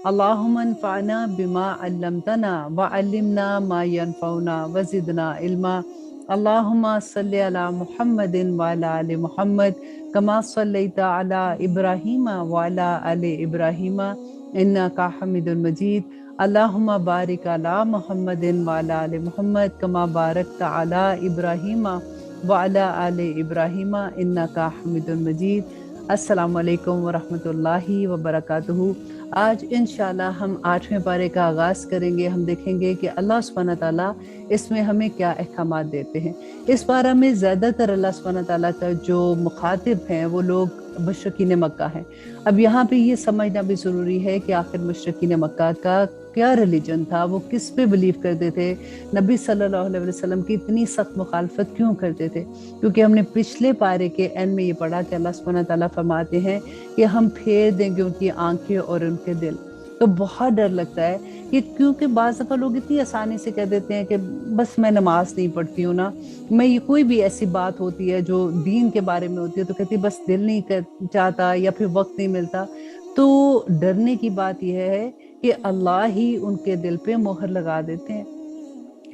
اللهم انفعنا بما علمتنا وعلمنا ما ينفعنا وزدنا علما. اللهم صل على محمد وعلى آل محمد كما صليت على إبراهيم وعلى آل إبراهيم إنك حميد مجيد. اللهم بارك على محمد وعلى آل محمد كما باركت على إبراهيم وعلى آل إبراهيم إنك حميد مجيد. السلام علیکم ورحمۃ اللہ وبرکاتہ. آج انشاءاللہ ہم 8ویں پارے کا آغاز کریں گے. ہم دیکھیں گے کہ اللہ سبحانہ تعالیٰ اس میں ہمیں کیا احکامات دیتے ہیں. اس پارہ میں زیادہ تر اللہ سبحانہ تعالیٰ کا جو مخاطب ہیں وہ لوگ مشرکین مکہ ہیں. اب یہاں پہ یہ سمجھنا بھی ضروری ہے کہ آخر مشرکین مکہ کا کیا ریلیجن تھا، وہ کس پہ بلیو کرتے تھے، نبی صلی اللہ علیہ وسلم کی اتنی سخت مخالفت کیوں کرتے تھے. کیونکہ ہم نے پچھلے پارے کے اینڈ میں یہ پڑھا کہ اللہ سبحانہ تعالیٰ فرماتے ہیں کہ ہم پھیر دیں گے ان کی آنکھیں اور ان کے دل. تو بہت ڈر لگتا ہے کہ کیونکہ بعض دفعہ لوگ اتنی آسانی سے کہہ دیتے ہیں کہ بس میں نماز نہیں پڑھتی ہوں نا، میں یہ کوئی بھی ایسی بات ہوتی ہے جو دین کے بارے میں ہوتی ہے تو کہتی بس دل نہیں چاہتا یا پھر وقت نہیں ملتا. تو ڈرنے کی بات یہ ہے کہ اللہ ہی ان کے دل پہ مہر لگا دیتے ہیں.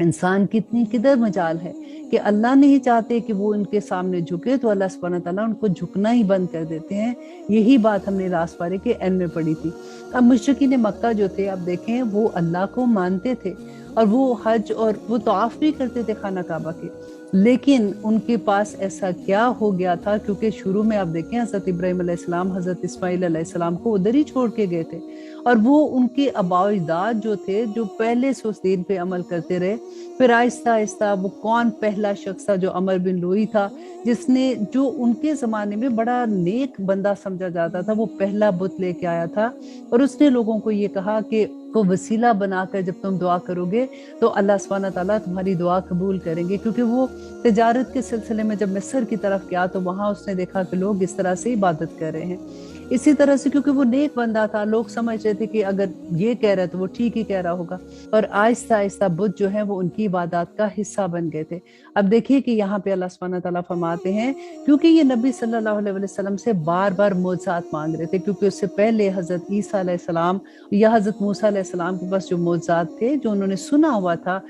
انسان کی اتنی قدر مجال ہے کہ اللہ نہیں چاہتے کہ وہ ان کے سامنے جھکے تو اللہ سبحانہ تعالیٰ ان کو جھکنا ہی بند کر دیتے ہیں. یہی بات ہم نے لاسٹ پارے کے اینڈ میں پڑھی تھی. اب مشرکین مکہ جو تھے، اب دیکھیں وہ اللہ کو مانتے تھے اور وہ حج اور وہ طواف بھی کرتے تھے خانہ کعبہ کے، لیکن ان کے پاس ایسا کیا ہو گیا تھا. کیونکہ شروع میں آپ دیکھیں حضرت ابراہیم علیہ السلام حضرت اسماعیل علیہ السلام کو ادھر ہی چھوڑ کے گئے تھے، اور وہ ان کے آباء و اجداد جو تھے جو پہلے سے اس دین پہ عمل کرتے رہے. پھر آہستہ آہستہ وہ کون پہلا شخص تھا جو عمر بن لوئی تھا، جس نے جو ان کے زمانے میں بڑا نیک بندہ سمجھا جاتا تھا، وہ پہلا بت لے کے آیا تھا اور اس نے لوگوں کو یہ کہا کہ کو وسیلہ بنا کر جب تم دعا کرو گے تو اللہ سبحانہ تعالیٰ تمہاری دعا قبول کریں گے. کیونکہ وہ تجارت کے سلسلے میں جب مصر کی طرف گیا تو وہاں اس نے دیکھا کہ لوگ اس طرح سے عبادت کر رہے ہیں. اسی طرح سے کیونکہ وہ نیک بندہ تھا، لوگ سمجھ رہے تھے کہ اگر یہ کہہ رہا ہے تو وہ ٹھیک ہی کہہ رہا ہوگا، اور آہستہ آہستہ بت جو ہے وہ ان کی عبادات کا حصہ بن گئے تھے. اب دیکھیے کہ یہاں پہ اللہ سبحانہ تعالیٰ فرماتے ہیں کیونکہ یہ نبی صلی اللہ علیہ وسلم سے بار بار معجزات مانگ رہے تھے، کیونکہ اس سے پہلے حضرت عیسیٰ علیہ السلام یا حضرت موسیٰ علیہ السلام کے پاس جو معجزات تھے جو انہوں نے سنا ہوا تھا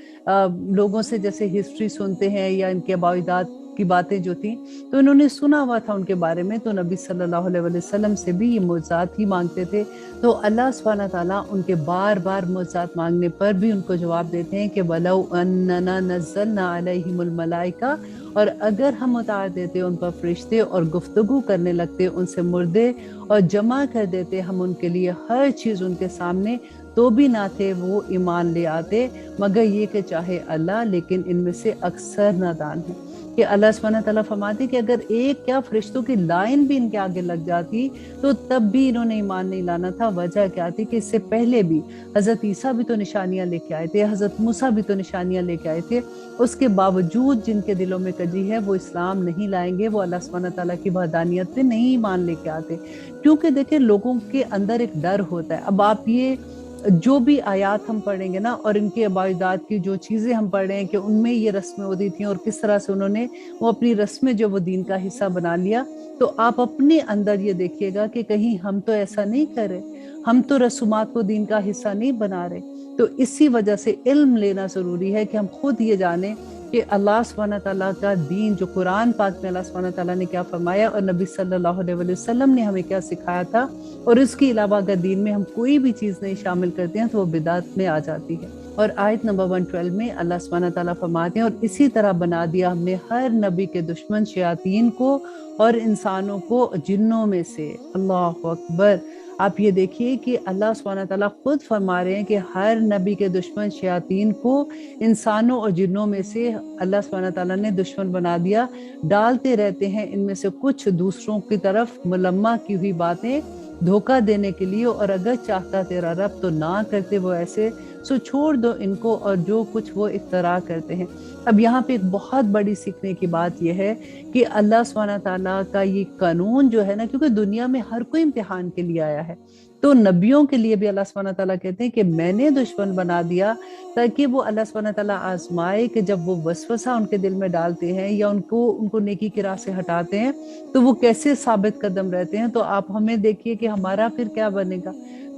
لوگوں سے، جیسے ہسٹری سنتے ہیں یا ان کے آباء و اجداد کی باتیں جو تھیں تو انہوں نے سنا ہوا تھا ان کے بارے میں، تو نبی صلی اللہ علیہ وسلم سے بھی یہ معجزات ہی مانگتے تھے. تو اللہ سبحانہ تعالیٰ ان کے بار بار معجزات مانگنے پر بھی ان کو جواب دیتے ہیں کہ وَلَوْ أَنَّنَا نَزَّلْنَا عَلَيْهِمُ الْمَلَائِكَةَ، اور اگر ہم اتار دیتے ان پر فرشتے اور گفتگو کرنے لگتے ان سے مردے اور جمع کر دیتے ہم ان کے لیے ہر چیز ان کے سامنے، تو بھی نہ تھے وہ ایمان لے آتے مگر یہ کہ چاہے اللہ، لیکن ان میں سے اکثر نادان ہیں. کہ اللہ سبحانہ تعالیٰ فرماتے کہ اگر ایک کیا فرشتوں کی لائن بھی ان کے آگے لگ جاتی تو تب بھی انہوں نے ایمان نہیں لانا تھا. وجہ کیا تھی کہ اس سے پہلے بھی حضرت عیسیٰ بھی تو نشانیاں لے کے آئے تھے، حضرت موسیٰ بھی تو نشانیاں لے کے آئے تھے، اس کے باوجود جن کے دلوں میں کجی ہے وہ اسلام نہیں لائیں گے، وہ اللہ سبحانہ تعالیٰ کی وحدانیت پہ نہیں ایمان لے کے آتے. کیونکہ دیکھیں لوگوں کے اندر ایک ڈر ہوتا ہے. اب آپ یہ جو بھی آیات ہم پڑھیں گے نا اور ان کے آباء و اجداد کی جو چیزیں ہم پڑھ رہے ہیں کہ ان میں یہ رسمیں ہوتی تھیں اور کس طرح سے انہوں نے وہ اپنی رسمیں جو وہ دین کا حصہ بنا لیا، تو آپ اپنے اندر یہ دیکھیے گا کہ کہیں ہم تو ایسا نہیں کر رہے، ہم تو رسومات کو دین کا حصہ نہیں بنا رہے. تو اسی وجہ سے علم لینا ضروری ہے کہ ہم خود یہ جانیں کہ اللہ سبحانہ تعالیٰ کا دین جو قرآن پاک میں اللہ سبحانہ تعالیٰ نے کیا فرمایا اور نبی صلی اللہ علیہ وسلم نے ہمیں کیا سکھایا تھا، اور اس کے علاوہ اگر دین میں ہم کوئی بھی چیز نہیں شامل کرتے ہیں تو وہ بدعت میں آ جاتی ہے. اور آیت نمبر 112 میں اللہ سبحانہ تعالیٰ فرماتے ہیں اور اسی طرح بنا دیا ہم نے ہر نبی کے دشمن شیاطین کو اور انسانوں کو جنوں میں سے. اللہ اکبر. آپ یہ دیکھیے کہ اللہ سبحانہ تعالیٰ خود فرما رہے ہیں کہ ہر نبی کے دشمن شیاطین کو انسانوں اور جنوں میں سے اللہ سبحانہ تعالیٰ نے دشمن بنا دیا. ڈالتے رہتے ہیں ان میں سے کچھ دوسروں کی طرف ملمہ کی ہوئی باتیں دھوکہ دینے کے لیے، اور اگر چاہتا تیرا رب تو نہ کرتے وہ ایسے، سو چھوڑ دو ان کو اور جو کچھ وہ اختراع کرتے ہیں. اب یہاں پہ ایک بہت بڑی سیکھنے کی بات یہ ہے کہ اللہ سبحانہ تعالیٰ کا یہ قانون جو ہے نا، کیونکہ دنیا میں ہر کوئی امتحان کے لیے آیا ہے، تو نبیوں کے لیے بھی اللہ سبحانہ تعالیٰ کہتے ہیں کہ میں نے دشمن بنا دیا تاکہ وہ اللہ سبحانہ تعالیٰ آزمائے کہ جب وہ وسوسہ ان کے دل میں ڈالتے ہیں یا ان کو نیکی کی راہ سے ہٹاتے ہیں تو وہ کیسے ثابت قدم رہتے ہیں. تو آپ ہمیں دیکھیے کہ ہمارا پھر کیا بنے گا.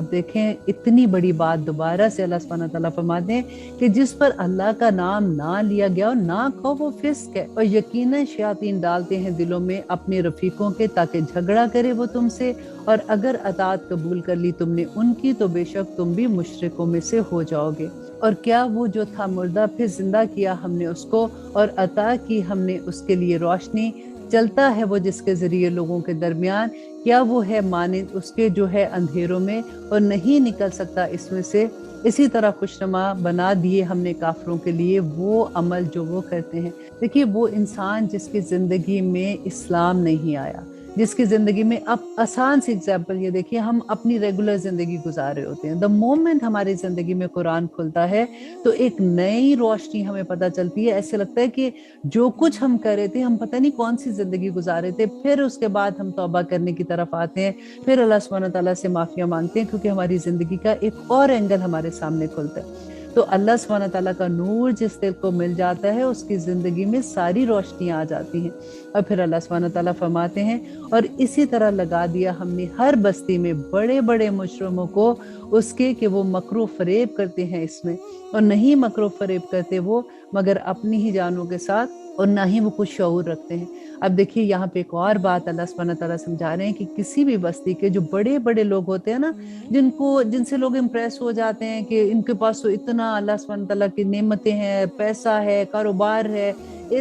اب دیکھیں اتنی بڑی بات دوبارہ سے اللہ سبحانہ تعالیٰ فرماتے ہیں کہ جس پر اللہ کا نام نہ لیا گیا اور نہ کہو وہ فسق ہے، اور یقیناً شیاطین ڈالتے ہیں دلوں میں اپنے رفیقوں کے تاکہ جھگڑا کرے وہ تم سے، اور اگر اطاعت قبول کر لی تم نے ان کی تو بے شک تم بھی مشرکوں میں سے ہو جاؤ گے۔ اور کیا وہ جو تھا مردہ پھر زندہ کیا ہم نے اس کو، اور عطا کی ہم نے اس کے لیے روشنی، چلتا ہے وہ جس کے ذریعے لوگوں کے درمیان، کیا وہ ہے مانند اس کے جو ہے اندھیروں میں اور نہیں نکل سکتا اس میں سے۔ اسی طرح خوشنما بنا دیے ہم نے کافروں کے لیے وہ عمل جو وہ کرتے ہیں۔ دیکھیے وہ انسان جس کی زندگی میں اسلام نہیں آیا، جس کی زندگی میں، اب آسان سی ایگزامپل یہ دیکھیے، ہم اپنی ریگولر زندگی گزار رہے ہوتے ہیں، دا مومنٹ ہماری زندگی میں قرآن کھلتا ہے تو ایک نئی روشنی ہمیں پتہ چلتی ہے، ایسے لگتا ہے کہ جو کچھ ہم کر رہے تھے، ہم پتہ نہیں کون سی زندگی گزار رہے تھے، پھر اس کے بعد ہم توبہ کرنے کی طرف آتے ہیں، پھر اللہ سبحانہ تعالیٰ سے معافیاں مانگتے ہیں، کیونکہ ہماری زندگی کا ایک اور اینگل ہمارے سامنے کھلتا ہے۔ تو اللہ سبحانہ تعالیٰ کا نور جس دل کو مل جاتا ہے اس کی زندگی میں ساری روشنیاں آ جاتی ہیں، اور پھر اللہ سبحانہ تعالیٰ فرماتے ہیں اور اسی طرح لگا دیا ہم نے ہر بستی میں بڑے بڑے مجرموں کو اس کے کہ وہ مکر و فریب کرتے ہیں اس میں، اور نہیں مکر و فریب کرتے وہ مگر اپنی ہی جانوں کے ساتھ، اور نہ ہی وہ کچھ شعور رکھتے ہیں۔ اب دیکھیے یہاں پہ ایک اور بات اللہ سبحانہ تعالیٰ سمجھا رہے ہیں کہ کسی بھی بستی کے جو بڑے بڑے لوگ ہوتے ہیں نا، جن سے لوگ امپریس ہو جاتے ہیں کہ ان کے پاس تو اتنا اللہ سبحانہ تعالیٰ کی نعمتیں ہیں، پیسہ ہے، کاروبار ہے،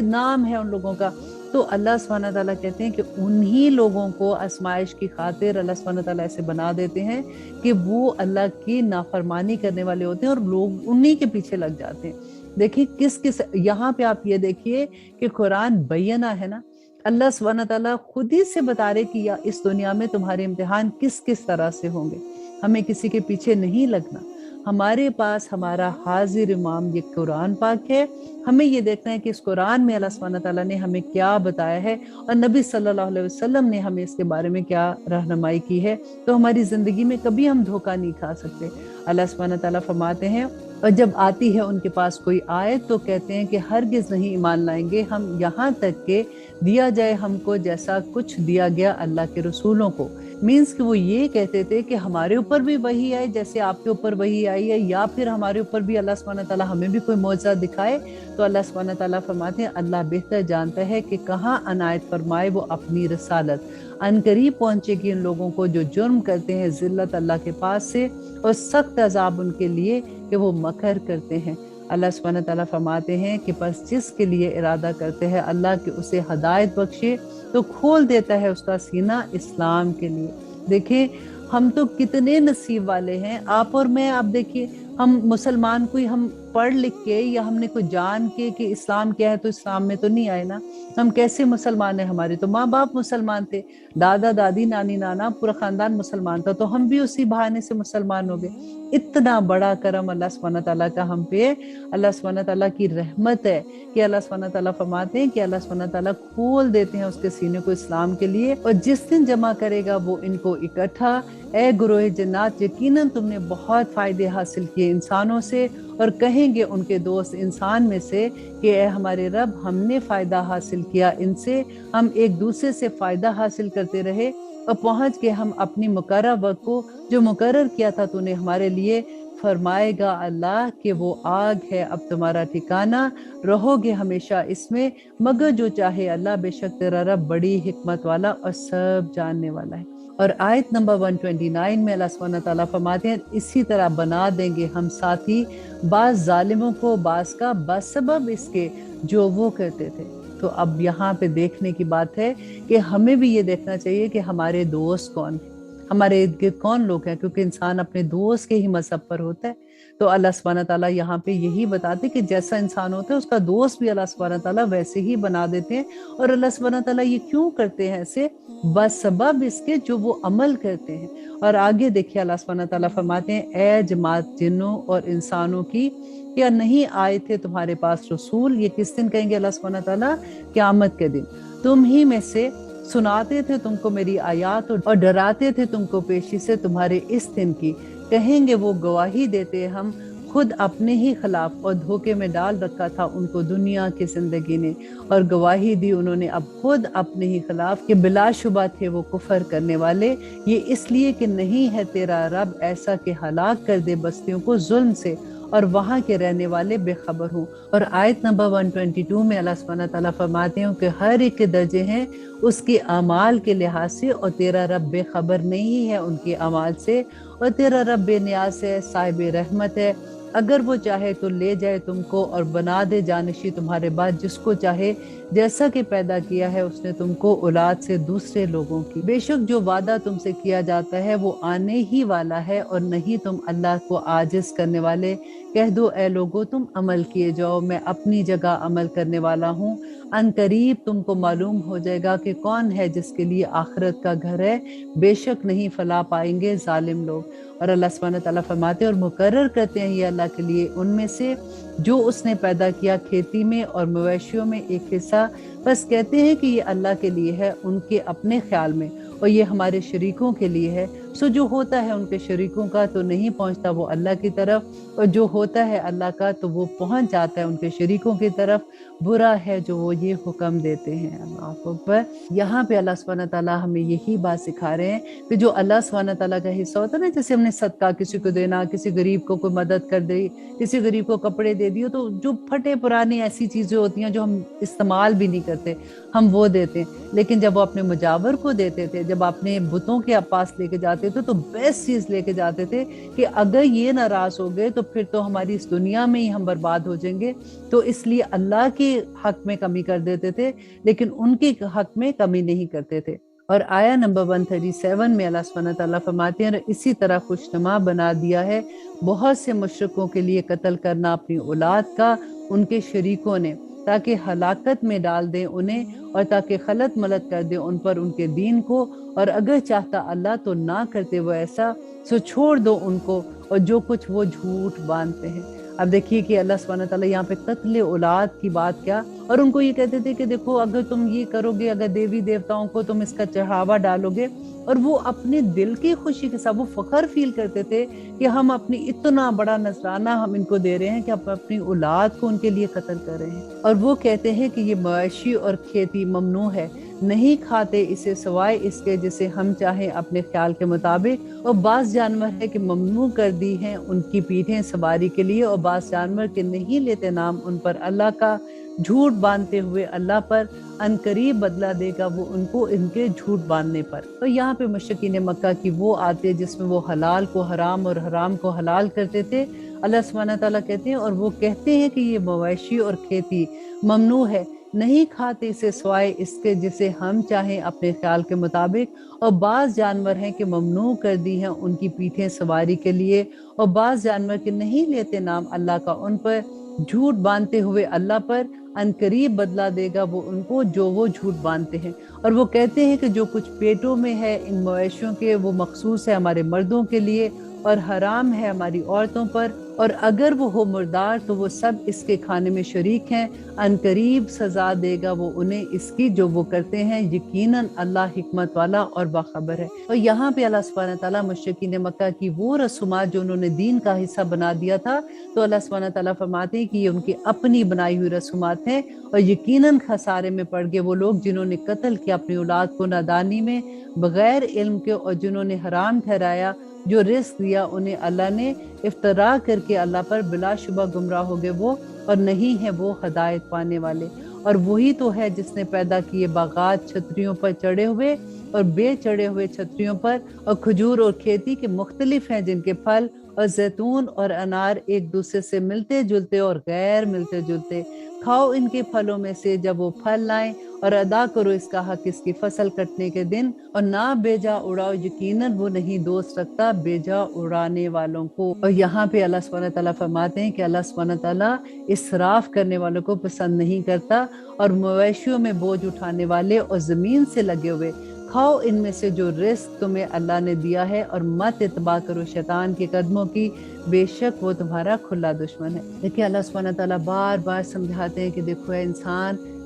نام ہے ان لوگوں کا، تو اللہ سبحانہ تعالیٰ کہتے ہیں کہ انہی لوگوں کو آزمائش کی خاطر اللہ سبحانہ تعالیٰ ایسے بنا دیتے ہیں کہ وہ اللہ کی نافرمانی کرنے والے ہوتے ہیں اور لوگ انہی کے پیچھے لگ جاتے ہیں۔ دیکھیے کس یہاں پہ آپ یہ دیکھیے کہ قرآن بینہ ہے نا، اللہ سبحانہ تعالیٰ خود ہی سے بتا رہے کہ اس دنیا میں تمہارے امتحان کس کس طرح سے ہوں گے، ہمیں کسی کے پیچھے نہیں لگنا، ہمارے پاس ہمارا حاضر امام یہ قرآن پاک ہے، ہمیں یہ دیکھنا ہے کہ اس قرآن میں اللہ سبحانہ تعالیٰ نے ہمیں کیا بتایا ہے اور نبی صلی اللہ علیہ وسلم نے ہمیں اس کے بارے میں کیا رہنمائی کی ہے، تو ہماری زندگی میں کبھی ہم دھوکہ نہیں کھا سکتے۔ اللہ سبحانہ تعالیٰ فرماتے ہیں اور جب آتی ہے ان کے پاس کوئی آیت تو کہتے ہیں کہ ہرگز نہیں ایمان لائیں گے ہم یہاں تک کہ دیا جائے ہم کو جیسا کچھ دیا گیا اللہ کے رسولوں کو، مینس کہ وہ یہ کہتے تھے کہ ہمارے اوپر بھی وحی آئے جیسے آپ کے اوپر وحی آئی ہے، یا پھر ہمارے اوپر بھی اللہ سبحانہ تعالیٰ ہمیں بھی کوئی معجزہ دکھائے، تو اللہ سبحانہ تعالیٰ فرماتے ہیں اللہ بہتر جانتا ہے کہ کہاں عنایت فرمائے وہ اپنی رسالت، ان قریب پہنچے گی ان لوگوں کو جو جرم کرتے ہیں ذلت اللہ کے پاس سے، اور سخت عذاب ان کے لیے کہ وہ مکر کرتے ہیں۔ اللہ سبحانہ تعالیٰ فرماتے ہیں کہ بس جس کے لیے ارادہ کرتے ہیں اللہ کہ اسے ہدایت بخشے تو کھول دیتا ہے اس کا سینہ اسلام کے لیے۔ دیکھیں ہم تو کتنے نصیب والے ہیں، آپ اور میں، آپ دیکھیے ہم مسلمان کوئی ہم پڑھ لکھ کے یا ہم نے کوئی جان کے کہ اسلام کیا ہے تو اسلام میں تو نہیں آئے نا، ہم کیسے مسلمان ہیں، ہمارے تو ماں باپ مسلمان تھے، دادا دادی نانی نانا پورا خاندان مسلمان تھا، تو ہم بھی اسی بہانے سے مسلمان ہو گئے۔ اتنا بڑا کرم اللہ سبحانہ تعالیٰ کا ہم پہ، اللہ سبحانہ تعالیٰ کی رحمت ہے کہ اللہ سبحانہ تعالیٰ فرماتے ہیں کہ اللہ سبحانہ تعالیٰ کھول دیتے ہیں اس کے سینے کو اسلام کے لیے، اور جس دن جمع کرے گا وہ ان کو اکٹھا، اے گروہ جنات یقیناً تم نے بہت فائدے حاصل کیے انسانوں سے، اور کہیں گے ان کے دوست انسان میں سے کہ اے ہمارے رب ہم نے فائدہ حاصل کیا ان سے، ہم ایک دوسرے سے فائدہ حاصل کرتے رہے اور پہنچ کے ہم اپنی مقررہ وقت کو جو مقرر کیا تھا تو نے ہمارے لیے، فرمائے گا اللہ کہ وہ آگ ہے اب تمہارا ٹھکانہ، رہو گے ہمیشہ اس میں، مگر جو چاہے اللہ، بے شک تیرا رب بڑی حکمت والا اور سب جاننے والا ہے۔ اور آیت نمبر 129 میں اللہ سبحانہ تعالیٰ فرماتے ہیں اسی طرح بنا دیں گے ہم ساتھی بعض ظالموں کو بعض کا بسبب اس کے جو وہ کرتے تھے۔ تو اب یہاں پہ دیکھنے کی بات ہے کہ ہمیں بھی یہ دیکھنا چاہیے کہ ہمارے دوست کون ہیں، ہمارے ارد گرد کون لوگ ہیں، کیونکہ انسان اپنے دوست کے ہی مذہب پر ہوتا ہے۔ تو اللہ سبحانہ تعالیٰ یہاں پہ یہی بتاتے کہ جیسا انسان ہوتا ہے اس کا دوست بھی اللہ سبحانہ تعالیٰ ویسے ہی بنا دیتے ہیں، اور اللہ سبحانہ تعالیٰ یہ کیوں کرتے ہیں ایسے؟ بسبب اس کے جو وہ عمل کرتے ہیں۔ اور آگے دیکھیے اللہ سبحانہ تعالیٰ فرماتے ہیں اے جماعت جنوں اور انسانوں کی، کیا نہیں آئے تھے تمہارے پاس رسول؟ یہ کس دن کہیں گے اللہ سبحانہ تعالیٰ؟ قیامت کے دن۔ تم ہی میں سے سناتے تھے تم کو میری آیات اور ڈراتے تھے تم کو پیشی سے تمہارے اس دن کی، کہیں گے وہ گواہی دیتے ہم خود اپنے ہی خلاف اور دھوکے میں ڈال رکھا تھا ان کو دنیا کی زندگی نے، اور گواہی دی انہوں نے اب خود اپنے ہی خلاف کہ بلا شبہ تھے وہ کفر کرنے والے، یہ اس لیے کہ نہیں ہے تیرا رب ایسا کہ ہلاک کر دے بستیوں کو ظلم سے اور وہاں کے رہنے والے بے خبر ہوں۔ اور آیت نمبر 122 میں اللہ سبحانہ تعالیٰ فرماتے ہیں کہ ہر ایک کے درجے ہیں اس کے اعمال کے لحاظ سے، اور تیرا رب بے خبر نہیں ہے ان کے اعمال سے، اور تیرا رب بے نیاز ہے، صاحب رحمت ہے، اگر وہ چاہے تو لے جائے تم کو اور بنا دے جانشی تمہارے بعد جس کو چاہے، جیسا کہ پیدا کیا ہے اس نے تم کو اولاد سے دوسرے لوگوں کی۔ بے شک جو وعدہ تم سے کیا جاتا ہے وہ آنے ہی والا ہے، اور نہیں تم اللہ کو عاجز کرنے والے۔ کہہ دو اے لوگو تم عمل کیے جاؤ، میں اپنی جگہ عمل کرنے والا ہوں، ان قریب تم کو معلوم ہو جائے گا کہ کون ہے جس کے لیے آخرت کا گھر ہے، بے شک نہیں فلاح پائیں گے ظالم لوگ۔ اور اللہ سبحانہ تعالیٰ فرماتے ہیں اور مقرر کرتے ہیں یہ اللہ کے لیے ان میں سے جو اس نے پیدا کیا کھیتی میں اور مویشیوں میں ایک حصہ، بس کہتے ہیں کہ یہ اللہ کے لیے ہے ان کے اپنے خیال میں، اور یہ ہمارے شریکوں کے لیے ہے، سو جو ہوتا ہے ان کے شریکوں کا تو نہیں پہنچتا وہ اللہ کی طرف، اور جو ہوتا ہے اللہ کا تو وہ پہنچ جاتا ہے ان کے شریکوں کی طرف، برا ہے جو وہ یہ حکم دیتے ہیں۔ اللہ اکبر۔ یہاں پہ اللہ سبحانہ تعالیٰ ہمیں یہی بات سکھا رہے ہیں کہ جو اللہ سبحانہ تعالیٰ کا حصہ ہوتا ہے نا، جیسے ہم نے صدقہ کسی کو دینا، کسی غریب کو کوئی مدد کر دی، کسی غریب کو کپڑے دے دیے، تو جو پھٹے پرانی ایسی چیزیں ہوتی ہیں جو ہم استعمال بھی نہیں کرتے ہم وہ دیتے ہیں، لیکن جب وہ اپنے مجاور کو دیتے تھے، جب اپنے بتوں کے پاس لے کے جاتے تھے تو بیسٹ چیز لے کے جاتے تھے کہ اگر یہ ناراض ہو گئے تو پھر تو ہماری اس دنیا میں ہی ہم برباد ہو جائیں گے، تو اس لیے اللہ کے حق میں کمی کر دیتے تھے لیکن ان کے حق میں کمی نہیں کرتے تھے۔ اور آیا نمبر 137 میں اللہ سبحانہ تعالیٰ فرماتے ہیں اور اسی طرح خوشنما بنا دیا ہے بہت سے مشرکوں کے لیے قتل کرنا اپنی اولاد کا ان کے شریکوں نے، تاکہ ہلاکت میں ڈال دیں انہیں اور تاکہ خلط ملت کر دیں ان پر ان کے دین کو، اور اگر چاہتا اللہ تو نہ کرتے وہ ایسا، سو چھوڑ دو ان کو اور جو کچھ وہ جھوٹ باندھتے ہیں۔ اب دیکھیے کہ اللہ سبحانہ تعالیٰ یہاں پہ قتل اولاد کی بات کیا، اور ان کو یہ کہتے تھے کہ دیکھو اگر تم یہ کرو گے، اگر دیوی دیوتاؤں کو تم اس کا چڑھاوا ڈالو گے، اور وہ اپنے دل کی خوشی کے ساتھ وہ فخر فیل کرتے تھے کہ ہم اپنی اتنا بڑا نذرانہ ہم ان کو دے رہے ہیں کہ ہم اپنی اولاد کو ان کے لیے قتل کر رہے ہیں، اور وہ کہتے ہیں کہ یہ مویشی اور کھیتی ممنوع ہے، نہیں کھاتے اسے سوائے اس کے جسے ہم چاہیں اپنے خیال کے مطابق، اور بعض جانور ہے کہ ممنوع کر دی ہیں ان کی پیٹھیں سواری کے لیے، اور بعض جانور کے نہیں لیتے نام ان پر اللہ کا، جھوٹ باندھتے ہوئے اللہ پر، ان قریب بدلہ دے گا وہ ان کو ان کے جھوٹ باندھنے پر۔ تو یہاں پہ مشرکین مکہ کی وہ آتے جس میں وہ حلال کو حرام اور حرام کو حلال کرتے تھے، اللہ سبحانہ تعالیٰ کہتے ہیں اور وہ کہتے ہیں کہ یہ مویشی اور کھیتی ممنوع ہے، نہیں کھاتے اسے سوائے اس کے جسے ہم چاہیں اپنے خیال کے مطابق، اور بعض جانور ہیں کہ ممنوع کر دی ہیں ان کی پیٹھیں سواری کے لیے، اور بعض جانور کے نہیں لیتے نام اللہ کا ان پر، جھوٹ باندھتے ہوئے اللہ پر، ان قریب بدلہ دے گا وہ ان کو جو وہ جھوٹ باندھتے ہیں۔ اور وہ کہتے ہیں کہ جو کچھ پیٹوں میں ہے ان مویشیوں کے وہ مخصوص ہے ہمارے مردوں کے لیے اور حرام ہے ہماری عورتوں پر، اور اگر وہ ہو مردار تو وہ سب اس کے کھانے میں شریک ہیں، ان قریب سزا دے گا وہ انہیں اس کی جو وہ کرتے ہیں، یقیناً اللہ حکمت والا اور باخبر ہے۔ اور یہاں پہ اللہ سبحانہ تعالیٰ مشرکین مکہ کی وہ رسومات جو انہوں نے دین کا حصہ بنا دیا تھا، تو اللہ سبحانہ تعالیٰ فرماتے ہیں کہ یہ ان کی اپنی بنائی ہوئی رسومات ہیں، اور یقیناً خسارے میں پڑ گئے وہ لوگ جنہوں نے قتل کیا اپنی اولاد کو نادانی میں بغیر علم کے، اور جنہوں نے حرام ٹھہرایا جو رزق دیا انہیں اللہ نے افترا کر کے اللہ پر، بلا شبہ گمراہ ہو گئے وہ، اور نہیں ہے وہ ہدایت پانے والے۔ اور وہی تو ہے جس نے پیدا کیے باغات چھتریوں پر چڑھے ہوئے اور بے چڑھے ہوئے چھتریوں پر، اور کھجور اور کھیتی کے مختلف ہیں جن کے پھل، اور زیتون اور انار ایک دوسرے سے ملتے جلتے اور غیر ملتے جلتے، کھاؤ ان کے پھلوں میں سے جب وہ پھل لائیں، اور ادا کرو اس کا حق اس کی فصل کٹنے کے دن، اور نہ بیجا اڑاؤ، یقیناً وہ نہیں دوست رکھتا بیجا اڑانے والوں کو۔ اور یہاں پہ اللہ سبحانہ تعالیٰ فرماتے ہیں کہ اللہ سبحانہ تعالیٰ اسراف کرنے والوں کو پسند نہیں کرتا، اور مویشیوں میں بوجھ اٹھانے والے اور زمین سے لگے ہوئے، کھاؤ ان میں سے جو رزق تمہیں اللہ نے دیا ہے، اور مت اتباع کرو شیطان کے قدموں کی، بے شک وہ تمہارا کھلا دشمن ہے۔ دیکھیں اللہ سبحانہ تعالیٰ بار بار سمجھاتے ہیں کہ دیکھو اے انسان،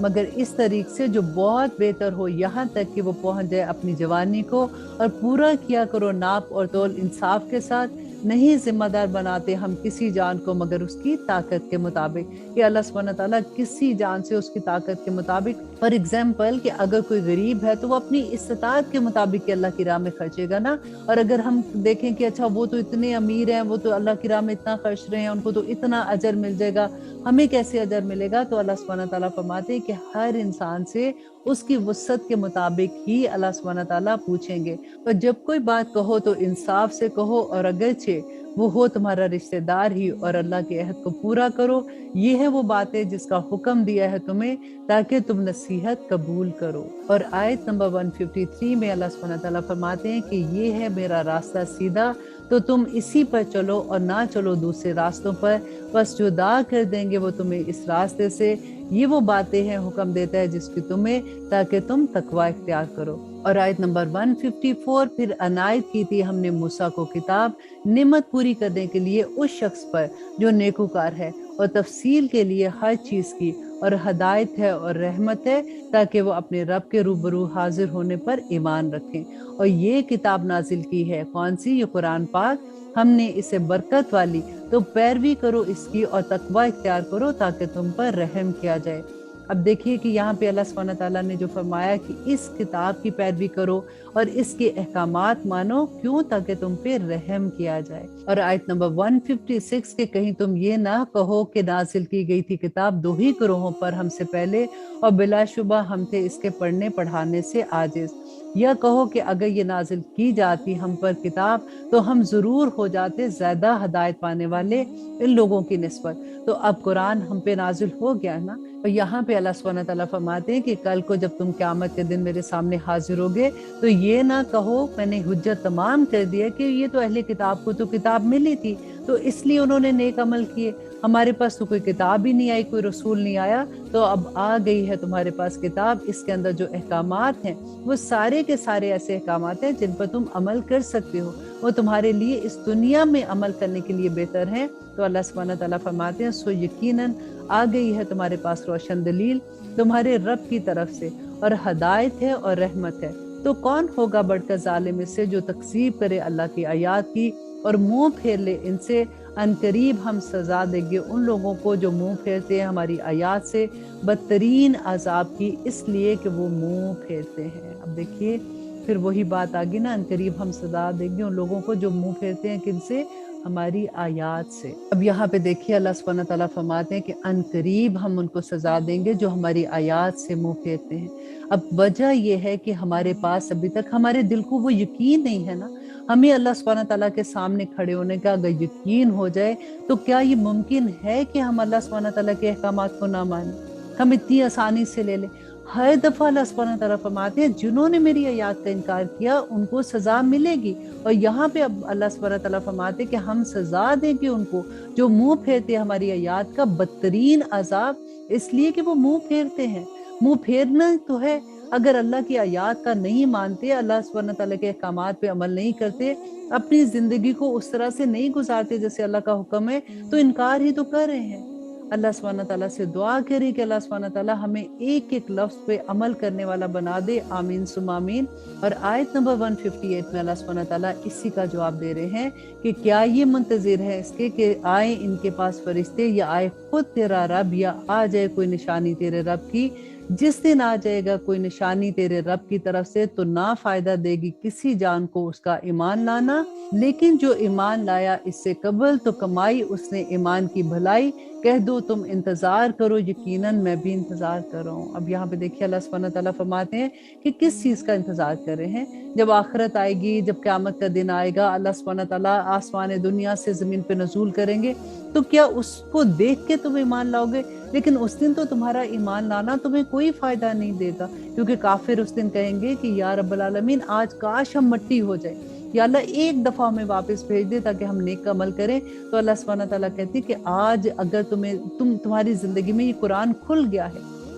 مگر اس طریق سے جو بہت بہتر ہو، یہاں تک کہ وہ پہنچ جائے اپنی جوانی کو، اور پورا کیا کرو ناپ اور تول انصاف کے ساتھ۔ نہیں ذمہ دار بناتے ہم کسی جان کو مگر اس کی طاقت کے مطابق، کہ اللہ سبحانہ تعالیٰ کسی جان سے اس کی طاقت کے مطابق، فار ایگزامپل کہ اگر کوئی غریب ہے تو وہ اپنی استطاعت کے مطابق اللہ کی راہ میں خرچے گا نا۔ اور اگر ہم دیکھیں کہ اچھا وہ تو اتنے امیر ہیں، وہ تو اللہ کی راہ میں اتنا خرچ رہے ہیں، ان کو تو اتنا اجر مل جائے گا، ہمیں کیسے اجر ملے گا؟ تو اللہ سبحانہ تعالیٰ فرماتے ہیں کہ ہر انسان سے اس کی وسعت کے مطابق ہی اللہ سبحانہ تعالیٰ پوچھیں گے۔ اور جب کوئی بات کہو تو انصاف سے کہو، اور اگرچہ وہ ہو تمہارا رشتہ دار ہی، اور اللہ کے عہد کو پورا کرو۔ یہ ہے وہ باتیں جس کا حکم دیا ہے تمہیں تاکہ تم نصیحت قبول کرو۔ اور آیت نمبر 153 میں اللہ سبحانہ تعالیٰ فرماتے ہیں کہ یہ ہے میرا راستہ سیدھا، تو تم اسی پر چلو اور نہ چلو دوسرے راستوں پر، بس جدا کر دیں گے وہ تمہیں اس راستے سے۔ یہ وہ باتیں ہیں حکم دیتا ہے جس کی تمہیں، تاکہ تم تقوی اختیار کرو۔ اور آیت نمبر 154، پھر عنایت کی تھی ہم نے موسیٰ کو کتاب، نعمت پوری کرنے کے لیے اس شخص پر جو نیکوکار ہے، اور تفصیل کے لیے ہر چیز کی، اور ہدایت ہے اور رحمت ہے، تاکہ وہ اپنے رب کے روبرو حاضر ہونے پر ایمان رکھیں۔ اور یہ کتاب نازل کی ہے کون سی؟ یہ قرآن پاک، ہم نے اسے برکت والی، تو پیروی کرو اس کی اور تقوی اختیار کرو تاکہ تم پر رحم کیا جائے۔ اب دیکھیے کہ یہاں پہ اللہ سبحانہ تعالیٰ نے جو فرمایا کہ اس کتاب کی پیروی کرو اور اس کے احکامات مانو، کیوں؟ تاکہ تم پہ رحم کیا جائے۔ اور آیت نمبر 156 کے کہیں تم یہ نہ کہو کہ نازل کی گئی تھی کتاب دو ہی گروہوں پر ہم سے پہلے، اور بلا شبہ ہم تھے اس کے پڑھنے پڑھانے سے عاجز، یا کہو کہ اگر یہ نازل کی جاتی ہم پر کتاب تو ہم ضرور ہو جاتے زیادہ ہدایت پانے والے ان لوگوں کی نسبت۔ تو اب قرآن ہم پہ نازل ہو گیا نا۔ اور یہاں پہ اللہ سبحانہ تعالیٰ فرماتے ہیں کہ کل کو جب تم قیامت کے دن میرے سامنے حاضر ہوگے تو یہ نہ کہو میں نے حجت تمام کر دیا کہ یہ تو اہل کتاب کو تو کتاب ملی تھی تو اس لیے انہوں نے نیک عمل کیے، ہمارے پاس تو کوئی کتاب ہی نہیں آئی، کوئی رسول نہیں آیا، تو اب آ گئی ہے تمہارے پاس کتاب، اس کے اندر جو احکامات ہیں وہ سارے کے سارے ایسے احکامات ہیں جن پر تم عمل کر سکتے ہو، وہ تمہارے لیے اس دنیا میں عمل کرنے کے لیے بہتر ہیں۔ تو اللہ سبحانہ تعالیٰ فرماتے ہیں سو یقیناً آ گئی ہے تمہارے پاس روشن دلیل تمہارے رب کی طرف سے، اور ہدایت ہے اور رحمت ہے، تو کون ہوگا بڑھ کر ظالم اس سے جو تکذیب کرے اللہ کی آیات کی اور منہ پھیر لے ان سے؟ ان قریب ہم سزا دیں گے ان لوگوں کو جو منہ پھیرتے ہیں ہماری آیات سے، بدترین عذاب کی، اس لیے کہ وہ منہ پھیرتے ہیں۔ اب دیکھیے پھر وہی بات آگی نا، ان قریب ہم سزا دیں گے ان لوگوں کو جو منہ پھیرتے ہیں کن سے؟ ہماری آیات سے۔ اب یہاں پہ دیکھیے اللہ سبحانہ تعالیٰ فرماتے ہیں کہ ان قریب ہم ان کو سزا دیں گے جو ہماری آیات سے منہ پھیرتے ہیں۔ اب وجہ یہ ہے کہ ہمارے پاس ابھی تک ہمارے دل کو وہ یقین نہیں ہے نا۔ ہمیں اللہ سبحانہ تعالیٰ کے سامنے کھڑے ہونے کا اگر یقین ہو جائے تو کیا یہ ممکن ہے کہ ہم اللہ سبحانہ تعالیٰ کے احکامات کو نہ مانیں، ہم اتنی آسانی سے لے لیں؟ ہر دفعہ اللہ سبحانہ تعالیٰ فرماتے ہیں جنہوں نے میری آیات کا انکار کیا ان کو سزا ملے گی، اور یہاں پہ اب اللہ سبحانہ تعالیٰ فرماتے ہیں کہ ہم سزا دیں گے ان کو جو منہ پھیرتے ہیں ہماری آیات کا، بدترین عذاب، اس لیے کہ وہ منہ پھیرتے ہیں۔ منہ پھیرنا تو ہے، اگر اللہ کی آیات کا نہیں مانتے، اللہ سبحانہ تعالیٰ کے احکامات پہ عمل نہیں کرتے، اپنی زندگی کو اس طرح سے نہیں گزارتے جیسے اللہ کا حکم ہے، تو انکار ہی تو کر رہے ہیں۔ اللہ سبحانہ تعالیٰ سے دعا کریں کہ اللہ سبحانہ تعالیٰ ہمیں ایک ایک لفظ پہ عمل کرنے والا بنا دے، آمین ثم آمین۔ اور آیت نمبر 158 میں اللہ سبحانہ تعالیٰ اسی کا جواب دے رہے ہیں کہ کیا یہ منتظر ہے اس کے کہ آئے ان کے پاس فرشتے، یا آئے خود تیرا رب، یا آ جائے کوئی نشانی تیرے رب کی؟ جس دن آ جائے گا کوئی نشانی تیرے رب کی طرف سے تو نہ فائدہ دے گی کسی جان کو اس کا ایمان لانا، لیکن جو ایمان لایا اس سے قبل تو کمائی اس نے ایمان کی بھلائی، کہہ دو تم انتظار کرو یقیناً میں بھی انتظار کر رہا ہوں۔ اب یہاں پہ دیکھیے اللہ سبحانہ تعالیٰ فرماتے ہیں کہ کس چیز کا انتظار کر رہے ہیں؟ جب آخرت آئے گی، جب قیامت کا دن آئے گا، اللہ سبحانہ تعالیٰ آسمان دنیا سے زمین پہ نزول کریں گے، تو کیا اس کو دیکھ کے تم ایمان لاؤ گے؟ لیکن اس دن تو تمہارا ایمان لانا تمہیں کوئی فائدہ نہیں دے گا، کیونکہ کافر اس دن کہیں گے کہ یا رب العالمین آج کاش ہم مٹی ہو جائے، یا اللہ ایک دفعہ ہمیں واپس بھیج دے تاکہ ہم نیک عمل کریں۔ تو اللہ سبحانہ تعالیٰ کہتی کہ آج اگر تمہاری زندگی میں یہ قرآن کھل گیا ہے،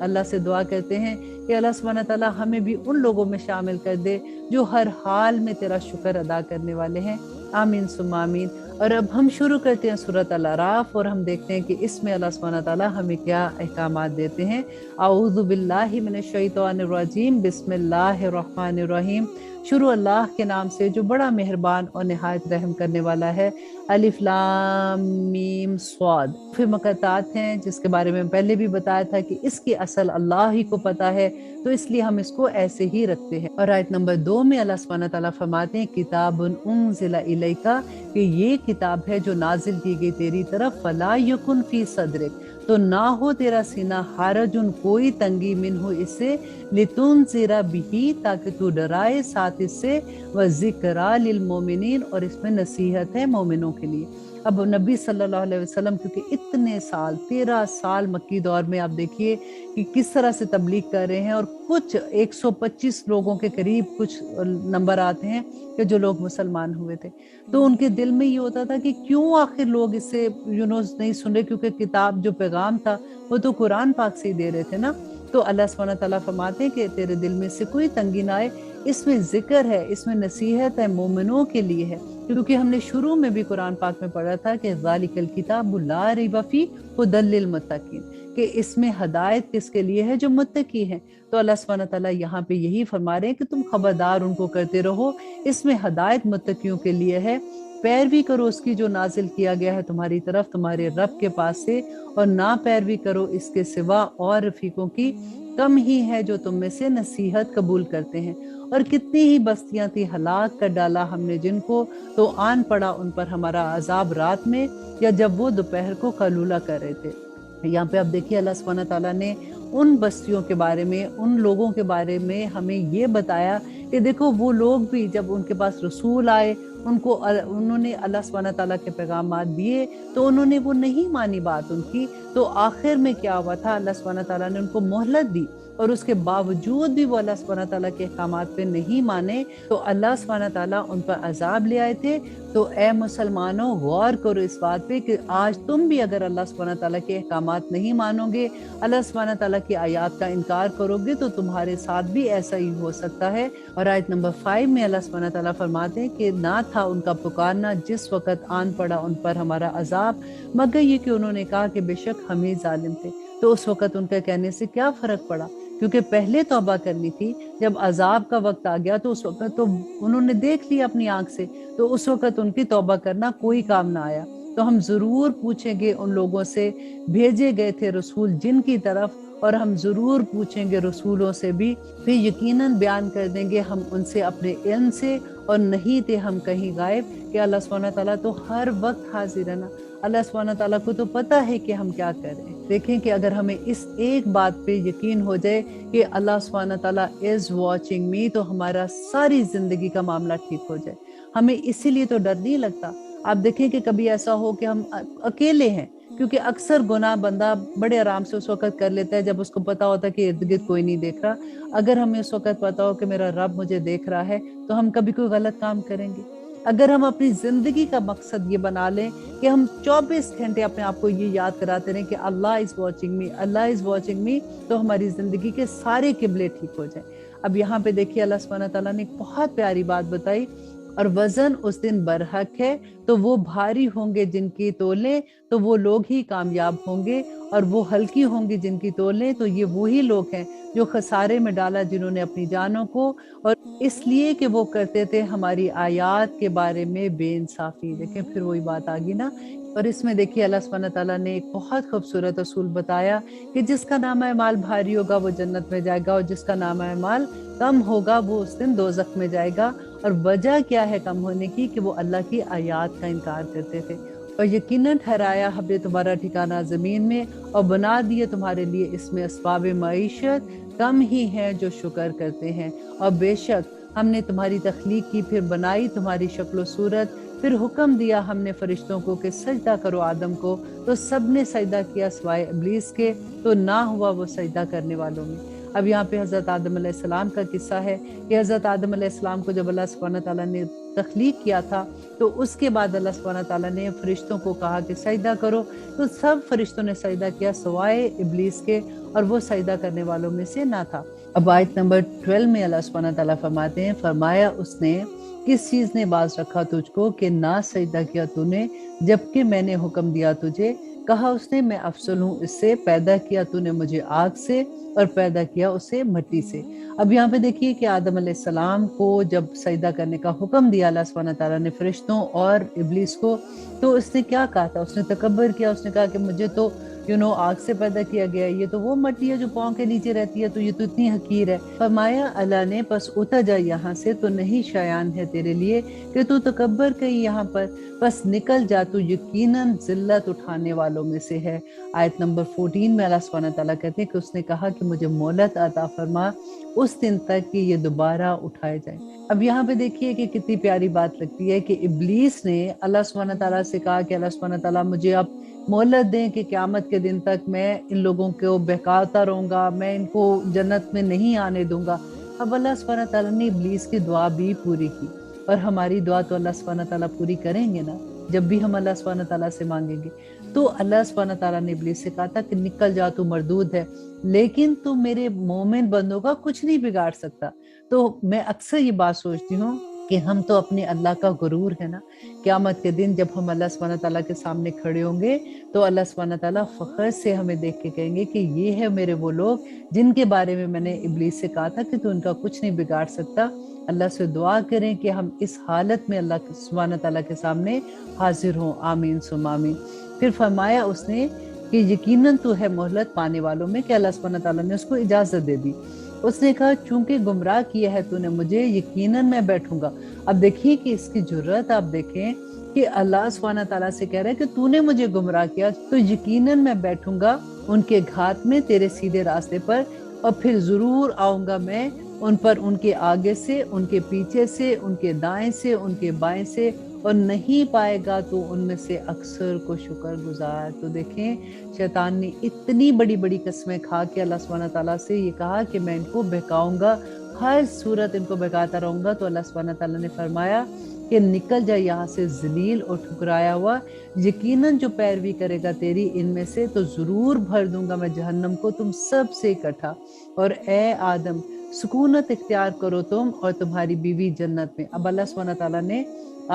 اللہ سے دعا کرتے ہیں کہ اللہ سبحانہ تعالیٰ ہمیں بھی ان لوگوں میں شامل کر دے جو ہر حال میں تیرا شکر ادا کرنے والے ہیں، آمین ثم آمین۔ اور اب ہم شروع کرتے ہیں سورۃ الاعراف، اور ہم دیکھتے ہیں کہ اس میں اللہ سبحانہ تعالیٰ ہمیں کیا احکامات دیتے ہیں۔ اعوذ باللہ من الشیطان الرجیم، بسم اللہ الرحمن الرحیم۔ شروع اللہ کے نام سے جو بڑا مہربان اور نہایت رحم کرنے والا ہے۔ الف لام میم صاد، پھر مقطعات ہیں جس کے بارے میں پہلے بھی بتایا تھا کہ اس کی اصل اللہ ہی کو پتہ ہے، تو اس لیے ہم اس کو ایسے ہی رکھتے ہیں۔ اور آیت نمبر 2 میں اللہ سبحانہ تعالیٰ فرماتے ہیں کتاب انزل الیک، کہ یہ کتاب ہے جو نازل کی گئی تیری طرف، فلا یکن فی صدرک، تو نہ ہو تیرا سینہ حرج کوئی تنگی منہ اس سے، لتنذر بہ، تاکہ تو ڈرائے ساتھ اس سے، وذکریٰ للمؤمنین، اور اس میں نصیحت ہے مومنوں کے لیے۔ اب نبی صلی اللہ علیہ وسلم کیونکہ اتنے سال 13 سال مکی دور میں آپ دیکھیے کہ کس طرح سے تبلیغ کر رہے ہیں، اور کچھ 125 لوگوں کے قریب کچھ نمبر آتے ہیں کہ جو لوگ مسلمان ہوئے تھے، تو ان کے دل میں یہ ہوتا تھا کہ کیوں آخر لوگ اس سے نہیں سن رہے، کیونکہ کتاب جو پیغام تھا وہ تو قرآن پاک سے ہی دے رہے تھے نا۔ تو اللہ سبحانہ تعالیٰ فرماتے ہیں کہ تیرے دل میں سے کوئی تنگی نہ آئے، اس میں ذکر ہے، اس میں نصیحت ہے، مومنوں کے لیے ہے، کیونکہ ہم نے شروع میں بھی قرآن پاک میں پڑھا تھا کہ ذالک الکتاب لا ریب فیہ ھدی للمتقین، کہ اس میں ہدایت کس کے لیے ہے؟ جو متقی ہیں۔ تو اللہ سبحانہ تعالیٰ یہاں پہ یہی فرما رہے ہیں کہ تم خبردار ان کو کرتے رہو، اس میں ہدایت متقیوں کے لیے ہے، پیروی کرو اس کی جو نازل کیا گیا ہے تمہاری طرف تمہارے رب کے پاس سے، اور نہ پیروی کرو اس کے سوا اور رفیقوں کی، کم ہی ہے جو تم میں سے نصیحت قبول کرتے ہیں۔ اور کتنی ہی بستیاں تھی ہلاک کر ڈالا ہم نے جن کو، تو آن پڑا ان پر ہمارا عذاب رات میں، یا جب وہ دوپہر کو قیلولہ کر رہے تھے۔ یہاں پہ آپ دیکھیے اللہ سبحانہ تعالیٰ نے ان بستیوں کے بارے میں، ان لوگوں کے بارے میں ہمیں یہ بتایا کہ دیکھو وہ لوگ بھی جب ان کے پاس رسول آئے، انہوں نے اللہ سبحانہ تعالیٰ کے پیغامات دیے، تو انہوں نے وہ نہیں مانی بات ان کی، تو آخر میں کیا ہوا تھا؟ اللہ سبحانہ تعالیٰ نے ان کو مہلت دی، اور اس کے باوجود بھی وہ اللہ سبحانہ تعالیٰ کے احکامات پہ نہیں مانے، تو اللہ سبحانہ تعالیٰ ان پر عذاب لے آئے تھے۔ تو اے مسلمانوں غور کرو اس بات پہ کہ آج تم بھی اگر اللہ سبحانہ تعالیٰ کے احکامات نہیں مانو گے، اللہ سبحانہ تعالیٰ کی آیات کا انکار کرو گے، تو تمہارے ساتھ بھی ایسا ہی ہو سکتا ہے۔ اور آیت نمبر 5 میں اللہ سبحانہ تعالیٰ فرماتے ہیں کہ نہ تھا ان کا پکارنا جس وقت آن پڑا ان پر ہمارا عذاب، مگر یہ کہ انہوں نے کہا کہ بے شک ہم ہی ظالم تھے۔ تو اس وقت ان کا کہنے سے کیا فرق پڑا؟ کیونکہ پہلے توبہ کرنی تھی، جب عذاب کا وقت آ گیا تو اس وقت تو انہوں نے دیکھ لیا اپنی آنکھ سے، تو اس وقت ان کی توبہ کرنا کوئی کام نہ آیا۔ تو ہم ضرور پوچھیں گے ان لوگوں سے، بھیجے گئے تھے رسول جن کی طرف، اور ہم ضرور پوچھیں گے رسولوں سے بھی، پھر یقیناً بیان کر دیں گے ہم ان سے اپنے علم سے، اور نہیں تھے ہم کہیں غائب، کہ اللہ سبحانہ تعالیٰ تو ہر وقت حاضر ہے نا، اللہ سبحانہ تعالیٰ کو تو پتہ ہے کہ ہم کیا کر رہے ہیں۔ دیکھیں کہ اگر ہمیں اس ایک بات پہ یقین ہو جائے کہ اللہ سبحانہ تعالیٰ از واچنگ می، تو ہمارا ساری زندگی کا معاملہ ٹھیک ہو جائے۔ ہمیں اسی لیے تو ڈر نہیں لگتا۔ آپ دیکھیں کہ کبھی ایسا ہو کہ ہم اکیلے ہیں، کیونکہ اکثر گناہ بندہ بڑے آرام سے اس وقت کر لیتا ہے جب اس کو پتا ہوتا ہے کہ ارد گرد کوئی نہیں دیکھ رہا۔ اگر ہمیں اس وقت پتا ہو کہ میرا رب مجھے دیکھ رہا ہے، تو ہم کبھی کوئی غلط کام کریں گے؟ اگر ہم اپنی زندگی کا مقصد یہ بنا لیں کہ ہم 24 گھنٹے اپنے آپ کو یہ یاد کراتے رہیں کہ اللہ is watching me, Allah is watching me, تو ہماری زندگی کے سارے قبلے ٹھیک ہو جائیں۔ اب یہاں پہ دیکھیے اللہ سبحانہ تعالیٰ نے ایک بہت پیاری بات بتائی، اور وزن اس دن برحق ہے، تو وہ بھاری ہوں گے جن کی تولیں، تو وہ لوگ ہی کامیاب ہوں گے، اور وہ ہلکی ہوں گی جن کی تولیں، تو یہ وہی لوگ ہیں جو خسارے میں ڈالا جنہوں نے اپنی جانوں کو، اور اس لیے کہ وہ کرتے تھے ہماری آیات کے بارے میں بے انصافی۔ دیکھیں پھر وہی بات آگی نا۔ اور اس میں دیکھیے اللہ سبحانہ تعالیٰ نے ایک بہت خوبصورت اصول بتایا کہ جس کا نامہ اعمال بھاری ہوگا وہ جنت میں جائے گا، اور جس کا نامہ اعمال کم ہوگا وہ اس دن دوزخ میں جائے گا۔ اور وجہ کیا ہے کم ہونے کی؟ کہ وہ اللہ کی آیات کا انکار کرتے تھے۔ اور یقیناً ٹھہرایا ہم نے تمہارا ٹھکانہ زمین میں، اور بنا دیے تمہارے لیے اس میں اسباب معیشت، کم ہی ہیں جو شکر کرتے ہیں۔ اور بے شک ہم نے تمہاری تخلیق کی، پھر بنائی تمہاری شکل و صورت، پھر حکم دیا ہم نے فرشتوں کو کہ سجدہ کرو آدم کو، تو سب نے سجدہ کیا سوائے ابلیس کے، تو نہ ہوا وہ سجدہ کرنے والوں میں۔ اب یہاں پہ حضرت آدم علیہ السلام کا قصہ ہے کہ حضرت آدم علیہ السلام کو جب اللہ سبحانہ تعالیٰ نے تخلیق کیا تھا تو اس کے بعد اللہ سبحانہ تعالیٰ نے فرشتوں کو کہا کہ سجدہ کرو، تو سب فرشتوں نے سجدہ کیا سوائے ابلیس کے، اور وہ سجدہ کرنے والوں میں سے نہ تھا۔ اب آیت نمبر 12 میں اللہ سبحانہ تعالیٰ فرماتے ہیں، فرمایا اس نے کس چیز نے باز رکھا تجھ کو کہ نہ سجدہ کیا تو نے جبکہ میں نے حکم دیا تجھے؟ کہا اس نے میں افضل ہوں اس سے، پیدا کیا تو نے مجھے آگ سے اور پیدا کیا اسے مٹی سے۔ اب یہاں پہ دیکھیے کہ آدم علیہ السلام کو جب سجدہ کرنے کا حکم دیا اللہ سبحانہ تعالیٰ نے فرشتوں اور ابلیس کو، تو اس نے کیا کہا تھا؟ اس نے تکبر کیا، اس نے کہا کہ مجھے تو آگ سے پیدا کیا گیا ہے، یہ تو وہ مٹی ہے جو پاؤں کے نیچے رہتی ہے، تو یہ تو اتنی حقیر ہے۔ فرمایا اللہ نے پس اتر جا یہاں سے، تو نہیں شایان ہے تیرے لیے کہ تو تکبر کہیں یہاں پر، بس نکل جا، تو یقیناً ذلت اٹھانے والوں میں سے ہے۔ آیت نمبر 14 میں اللہ سبحانہ تعالیٰ کہتے ہیں کہ اس نے کہا کہ مجھے مہلت عطا فرما اس دن تک کہ یہ دوبارہ اٹھائے جائیں۔ اب یہاں پہ دیکھیے کہ کتنی پیاری بات لگتی ہے کہ ابلیس نے اللہ سبحانہ تعالیٰ سے کہا کہ اللہ سبحانہ تعالیٰ مجھے اب مہلت دیں کہ قیامت کے دن تک میں ان لوگوں کو بہکاتا رہوں گا، میں ان کو جنت میں نہیں آنے دوں گا۔ اب اللہ سبحانہ تعالیٰ نے ابلیس کی دعا بھی پوری کی، اور ہماری دعا تو اللہ سبحانہ تعالیٰ پوری کریں گے نا جب بھی ہم اللہ سبحانہ تعالیٰ سے مانگیں گے۔ تو اللہ سبحانہ تعالیٰ نے ابلیس سے کہا تھا کہ نکل جا، تو مردود ہے، لیکن تو میرے مومن بندوں کا کچھ نہیں بگاڑ سکتا۔ تو میں اکثر یہ بات سوچتی ہوں کہ ہم تو اپنے اللہ کا غرور ہے نا، قیامت کے دن جب ہم اللہ سبحانہ تعالیٰ کے سامنے کھڑے ہوں گے تو اللہ سبحانہ تعالیٰ فخر سے ہمیں دیکھ کے کہیں گے کہ یہ ہے میرے وہ لوگ جن کے بارے میں نے ابلیس سے کہا تھا کہ تو ان کا کچھ نہیں بگاڑ سکتا۔ اللہ سے دعا کریں کہ ہم اس حالت میں اللہ سبحانہ تعالیٰ کے سامنے حاضر ہوں، آمین ثم آمین۔ پھر فرمایا اس نے کہ یقیناً تو ہے مہلت پانے والوں میں، کہ اللہ سبحانہ تعالیٰ نے اس کو اجازت دے دی۔ اس نے کہا چونکہ گمراہ کیا ہے تو نے مجھے، یقیناً میں بیٹھوں گا۔ اب دیکھیے کہ اس کی جرات آپ دیکھیں کہ اللہ سبحانہ تعالیٰ سے کہہ رہا ہے کہ تو نے مجھے گمراہ کیا تو یقیناً میں بیٹھوں گا ان کے گھات میں تیرے سیدھے راستے پر، اور پھر ضرور آؤں گا میں ان پر، ان کے آگے سے، ان کے پیچھے سے، ان کے دائیں سے، ان کے بائیں سے، اور نہیں پائے گا تو ان میں سے اکثر کو شکر گزار۔ تو دیکھیں شیطان نے اتنی بڑی بڑی قسمیں کھا کے اللہ سبحانہ تعالیٰ سے یہ کہا کہ میں ان کو بہکاؤں گا، ہر صورت ان کو بہکاتا رہوں گا۔ تو اللہ سبحانہ تعالیٰ نے فرمایا کہ نکل جا یہاں سے ذلیل اور ٹھکرایا ہوا، یقیناً جو پیروی کرے گا تیری ان میں سے تو ضرور بھر دوں گا میں جہنم کو تم سب سے اکٹھا۔ اور اے آدم سکونت اختیار کرو تم اور تمہاری بیوی جنت میں۔ اب اللہ سبحانہ تعالیٰ نے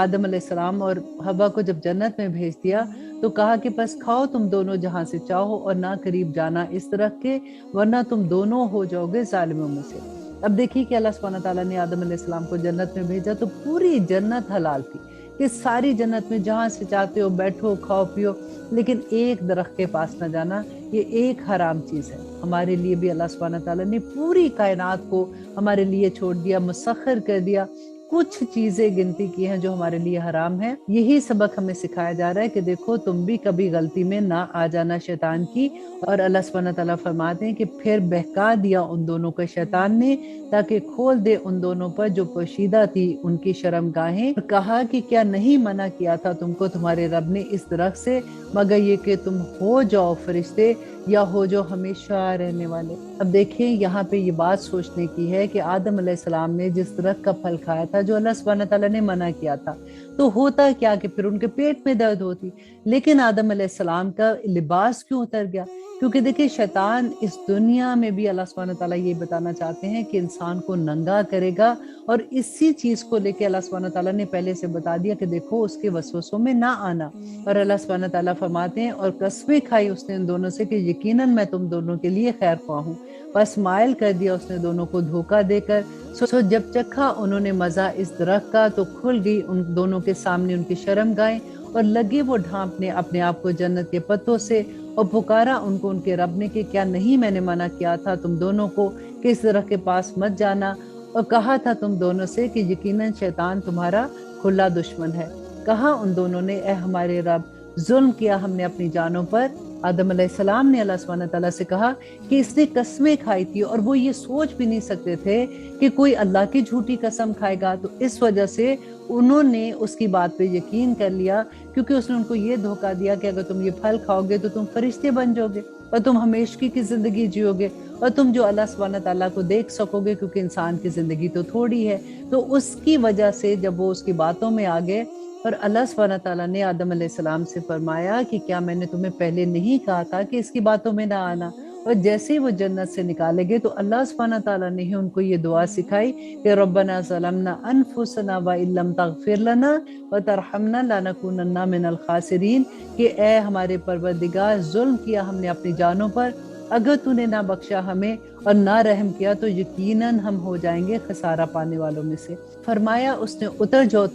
آدم علیہ السلام اور حوا کو جب جنت میں بھیج دیا تو کہا کہ بس کھاؤ تم دونوں جہاں سے چاہو، اور نہ قریب جانا اس درخت کے، ورنہ تم دونوں ہو جاؤ گے ظالموں میں سے۔ اب دیکھیے کہ اللہ سبحانہ تعالیٰ نے آدم علیہ السلام کو جنت میں بھیجا تو پوری جنت حلال تھی کہ ساری جنت میں جہاں سے چاہتے ہو بیٹھو، کھاؤ پیو، لیکن ایک درخت کے پاس نہ جانا، یہ ایک حرام چیز ہے۔ ہمارے لیے بھی اللہ سبحانہ تعالیٰ نے پوری کائنات کو ہمارے لیے چھوڑ دیا، مسخر کر دیا، کچھ چیزیں گنتی کی ہیں جو ہمارے لیے حرام ہیں۔ یہی سبق ہمیں سکھایا جا رہا ہے کہ دیکھو تم بھی کبھی غلطی میں نہ آ جانا شیطان کی۔ اور اللہ سبحانہ تعالیٰ فرماتے ہیں کہ پھر بہکا دیا ان دونوں کو شیطان نے تاکہ کھول دے ان دونوں پر جو پوشیدہ تھی ان کی شرم گاہیں، اور کہا کہ کیا نہیں منع کیا تھا تم کو تمہارے رب نے اس درخت سے، مگر یہ کہ تم ہو جاؤ فرشتے یا ہو جاؤ ہمیشہ رہنے والے۔ اب دیکھیں یہاں پہ یہ بات سوچنے کی ہے کہ آدم علیہ السلام نے جس درخت کا پھل کھایا تھا جو اللہ سبحانہ تعالیٰ نے منع کیا تھا، تو ہوتا کیا کہ پھر ان کے پیٹ میں درد ہوتی، لیکن آدم علیہ السلام کا لباس کیوں اتر گیا؟ کیونکہ دیکھیں شیطان اس دنیا میں بھی اللہ سبحانہ تعالیٰ یہ بتانا چاہتے ہیں کہ انسان کو ننگا کرے گا، اور اسی چیز کو لے کے اللہ سبحانہ تعالیٰ نے پہلے سے بتا دیا کہ دیکھو اس کے وسوسوں میں نہ آنا۔ اور اللہ سبحانہ تعالیٰ فرماتے ہیں اور قسمیں کھائی اس نے ان دونوں سے کہ یقیناً میں تم دونوں کے لیے خیر خواہ ہوں، بس مائل کر دیا اس نے دونوں کو دھوکہ دے کر۔ سو جب چکھا انہوں نے مزہ اس درخت کا تو کھل گئی ان دونوں کے سامنے ان کی شرم گاہیں، اور لگے وہ ڈھانپنے اپنے آپ کو جنت کے پتوں سے، اور پکارا ان کو ان کے رب نے کہ کیا نہیں میں نے منع کیا تھا تم دونوں کو کہ اس درخت کے پاس مت جانا، اور کہا تھا تم دونوں سے کہ یقیناً شیطان تمہارا کھلا دشمن ہے۔ کہا ان دونوں نے اے ہمارے رب ظلم کیا ہم نے اپنی جانوں پر۔ آدم علیہ السلام نے اللہ سبحانہ تعالیٰ سے کہا کہ اس نے قسمیں کھائی تھی، اور وہ یہ سوچ بھی نہیں سکتے تھے کہ کوئی اللہ کی جھوٹی قسم کھائے گا، تو اس وجہ سے انہوں نے اس کی بات پہ یقین کر لیا، کیونکہ اس نے ان کو یہ دھوکہ دیا کہ اگر تم یہ پھل کھاؤ گے تو تم فرشتے بن جاؤ گے۔ اور تم ہمیشگی کی زندگی جیوگے اور تم جو اللہ سبحانہ تعالیٰ کو دیکھ سکو گے، کیونکہ انسان کی زندگی تو تھوڑی ہے۔ تو اس کی وجہ سے جب وہ اس کی باتوں میں آ گئے اور اللہ سبحانہ تعالیٰ نے آدم علیہ السلام سے فرمایا کہ کیا میں نے تمہیں پہلے نہیں کہا تھا کہ اس کی باتوں میں نہ آنا؟ اور جیسے ہی وہ جنت سے نکالے گئے تو اللہ سبحانہ تعالیٰ نے ہی ان کو یہ دعا سکھائی کہ ربنا ظلمنا انفسنا وان لم تغفر لنا وترحمنا لنکونن من الخاسرین، کہ اے ہمارے پروردگار، ظلم کیا ہم نے اپنی جانوں پر، اگر تو نے نہ بخشا ہمیں اور نہ رحم کیا تو یقیناً ہم ہو جائیں گے خسارہ پانے والوں میں سے۔ فرمایا اس نے اتر جاؤ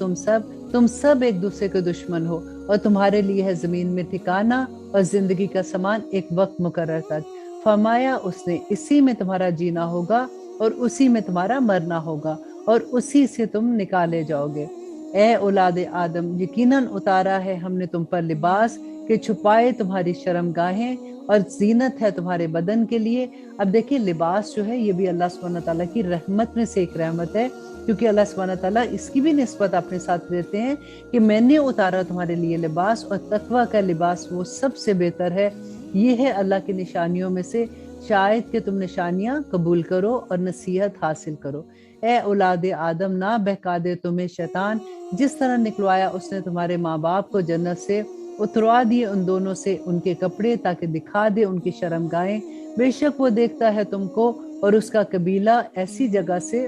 تم سب ایک دوسرے کے دشمن ہو، اور تمہارے لیے ہے زمین میں ٹھکانہ اور زندگی کا سامان ایک وقت مقرر تک۔ فرمایا اس نے اسی میں تمہارا جینا ہوگا اور اسی میں تمہارا مرنا ہوگا اور اسی سے تم نکالے جاؤ گے۔ اے اولاد آدم، یقیناً اتارا ہے ہم نے تم پر لباس کہ چھپائے تمہاری شرمگاہیں اور زینت ہے تمہارے بدن کے لیے۔ اب دیکھیں لباس جو ہے یہ بھی اللہ سبحانہ تعالیٰ کی رحمت میں سے ایک رحمت ہے، کیونکہ اللہ سبحانہ تعالیٰ اس کی بھی نسبت اپنے ساتھ دیتے ہیں کہ میں نے اتارا تمہارے لیے لباس، اور تقویٰ کا لباس وہ سب سے بہتر ہے۔ یہ ہے اللہ کی نشانیوں میں سے، شاید کہ تم نشانیاں قبول کرو اور نصیحت حاصل کرو۔ اے اولاد آدم، نہ بہکا دے تمہیں شیطان، جس طرح نکلوایا اس نے تمہارے ماں باپ کو جنت سے، اتروا دیے ان دونوں سے ان کے کپڑے تاکہ دکھا دے ان کی شرمگاہیں۔ بے شک وہ دیکھتا ہے تم کو اور اس کا قبیلہ ایسی جگہ سے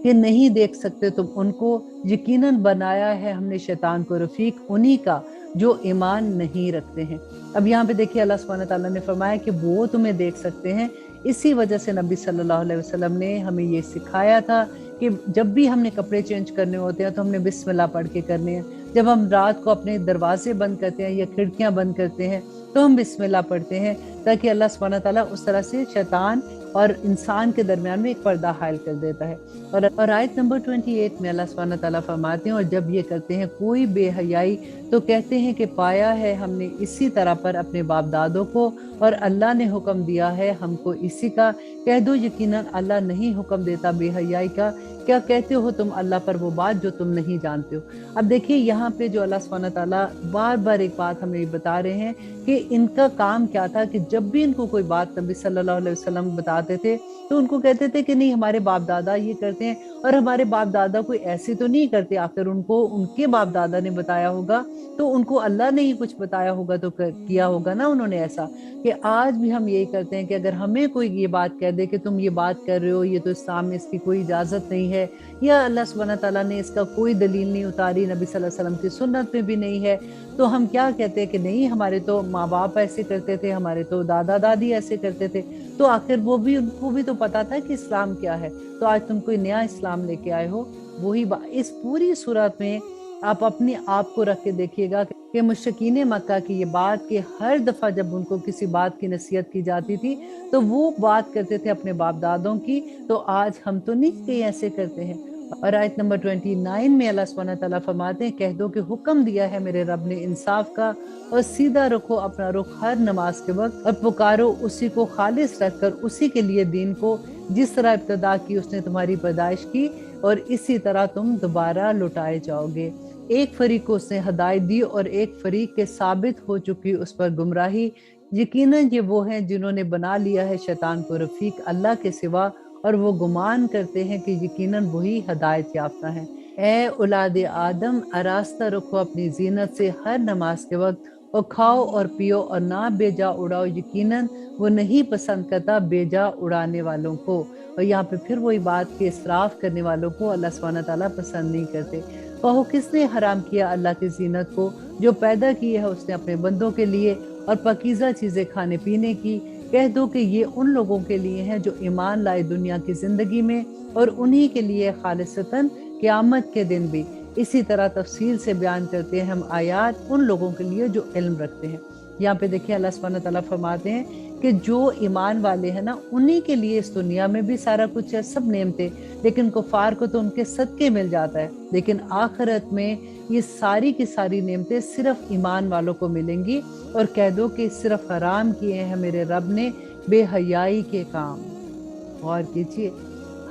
کہ نہیں دیکھ سکتے تم ان کو۔ یقیناً بنایا ہے ہم نے شیطان کو رفیق انہی کا جو ایمان نہیں رکھتے ہیں۔ اب یہاں پہ دیکھیے اللہ سبحانہ تعالیٰ نے فرمایا کہ وہ تمہیں دیکھ سکتے ہیں، اسی وجہ سے نبی صلی اللہ علیہ وسلم نے ہمیں یہ سکھایا تھا کہ جب بھی ہم نے کپڑے چینج کرنے ہوتے ہیں تو ہم نے بسم اللہ پڑھ کے کرنے ہیں۔ جب ہم رات کو اپنے دروازے بند کرتے ہیں یا کھڑکیاں بند کرتے ہیں تو ہم بسم اللہ پڑھتے ہیں، تاکہ اللہ سبحانہ تعالیٰ اس طرح سے شیطان اور انسان کے درمیان میں ایک پردہ حائل کر دیتا ہے۔ اور آیت نمبر 28 میں اللہ سبحانہ تعالیٰ فرماتے ہیں، اور جب یہ کرتے ہیں کوئی بے حیائی تو کہتے ہیں کہ پایا ہے ہم نے اسی طرح پر اپنے باپ دادوں کو، اور اللہ نے حکم دیا ہے ہم کو اسی کا۔ کہہ دو یقیناً اللہ نہیں حکم دیتا بے حیائی کا، کیا کہتے ہو تم اللہ پر وہ بات جو تم نہیں جانتے ہو۔ اب دیکھیے یہاں پہ جو اللہ سبحانہ تعالیٰ بار بار ایک بات ہمیں بتا رہے ہیں کہ ان کا کام کیا تھا، کہ جب بھی ان کو کوئی بات نبی صلی اللہ علیہ وسلم بتاتے تھے تو ان کو کہتے تھے کہ نہیں ہمارے باپ دادا یہ کرتے ہیں، اور ہمارے باپ دادا کوئی ایسے تو نہیں کرتے، آخر ان کو ان کے باپ دادا نے بتایا ہوگا تو ان کو اللہ نے ہی کچھ بتایا ہوگا تو کیا ہوگا نا انہوں نے ایسا۔ کہ آج بھی ہم یہی کرتے ہیں کہ اگر ہمیں کوئی یہ بات کہہ دے کہ تم یہ بات کر رہے ہو، یہ تو اسلام میں اس کی کوئی اجازت نہیں ہے، یا اللہ سبحانہ تعالیٰ نے اس کا کوئی دلیل نہیں اتاری، نبی صلی اللہ علیہ وسلم کی سنت میں بھی نہیں ہے، تو ہم کیا کہتے ہیں کہ نہیں ہمارے تو ماں باپ ایسے کرتے تھے، ہمارے تو دادا دادی ایسے کرتے تھے، تو آخر وہ بھی ان کو بھی تو پتا تھا کہ اسلام کیا ہے، تو آج تم کوئی نیا اسلام لے کے آئے ہو۔ وہی اس پوری صورت میں آپ اپنے آپ کو رکھ کے دیکھیے گا کہ مشرکین مکہ کی یہ بات کہ ہر دفعہ جب ان کو کسی بات کی نصیحت کی جاتی تھی تو وہ بات کرتے تھے اپنے باپ دادوں کی، تو آج ہم تو نہیں کہیں ایسے کرتے ہیں۔ اور آیت نمبر 29 میں اللہ سبحانہ تعالیٰ فرماتے ہیں، کہہ دو کہ حکم دیا ہے میرے رب نے انصاف کا، اور سیدھا رکھو اپنا رخ ہر نماز کے وقت، اور پکارو اسی کو خالص رکھ کر اسی کے لیے دین کو، جس طرح ابتدا کی اس نے تمہاری پیدائش کی، اور اسی طرح تم دوبارہ لوٹائے جاؤ گے۔ ایک فریق کو اس نے ہدایت دی اور ایک فریق کے ثابت ہو چکی اس پر گمراہی۔ یقیناً یہ وہ ہیں جنہوں نے بنا لیا ہے شیطان کو رفیق اللہ کے سوا، اور وہ گمان کرتے ہیں کہ یقیناً وہی ہدایت یافتہ ہیں۔ اے اولاد آدم، آراستہ رکھو اپنی زینت سے ہر نماز کے وقت، اور کھاؤ اور پیو اور نہ بے جا اڑاؤ، یقیناً وہ نہیں پسند کرتا بے جا اڑانے والوں کو۔ اور یہاں پہ پھر وہی بات کہ اسراف کرنے والوں کو اللہ سبحانہ تعالیٰ پسند نہیں کرتے۔ کہو کس نے حرام کیا اللہ کی زینت کو، جو پیدا کی ہے اس نے اپنے بندوں کے لیے، اور پاکیزہ چیزیں کھانے پینے کی۔ کہہ دو کہ یہ ان لوگوں کے لیے ہیں جو ایمان لائے دنیا کی زندگی میں، اور انہی کے لیے خالصتاً قیامت کے دن بھی۔ اسی طرح تفصیل سے بیان کرتے ہیں ہم آیات ان لوگوں کے لیے جو علم رکھتے ہیں۔ یہاں پہ دیکھیں اللہ سبحانہ تعالیٰ فرماتے ہیں کہ جو ایمان والے ہیں نا انہی کے لیے اس دنیا میں بھی سارا کچھ ہے، سب نعمتیں، لیکن کفار کو تو ان کے صدقے مل جاتا ہے، لیکن آخرت میں یہ ساری کی ساری نعمتیں صرف ایمان والوں کو ملیں گی۔ اور کہہ دو کہ صرف حرام کیے ہیں میرے رب نے بے حیائی کے کام۔ غور کیجیے،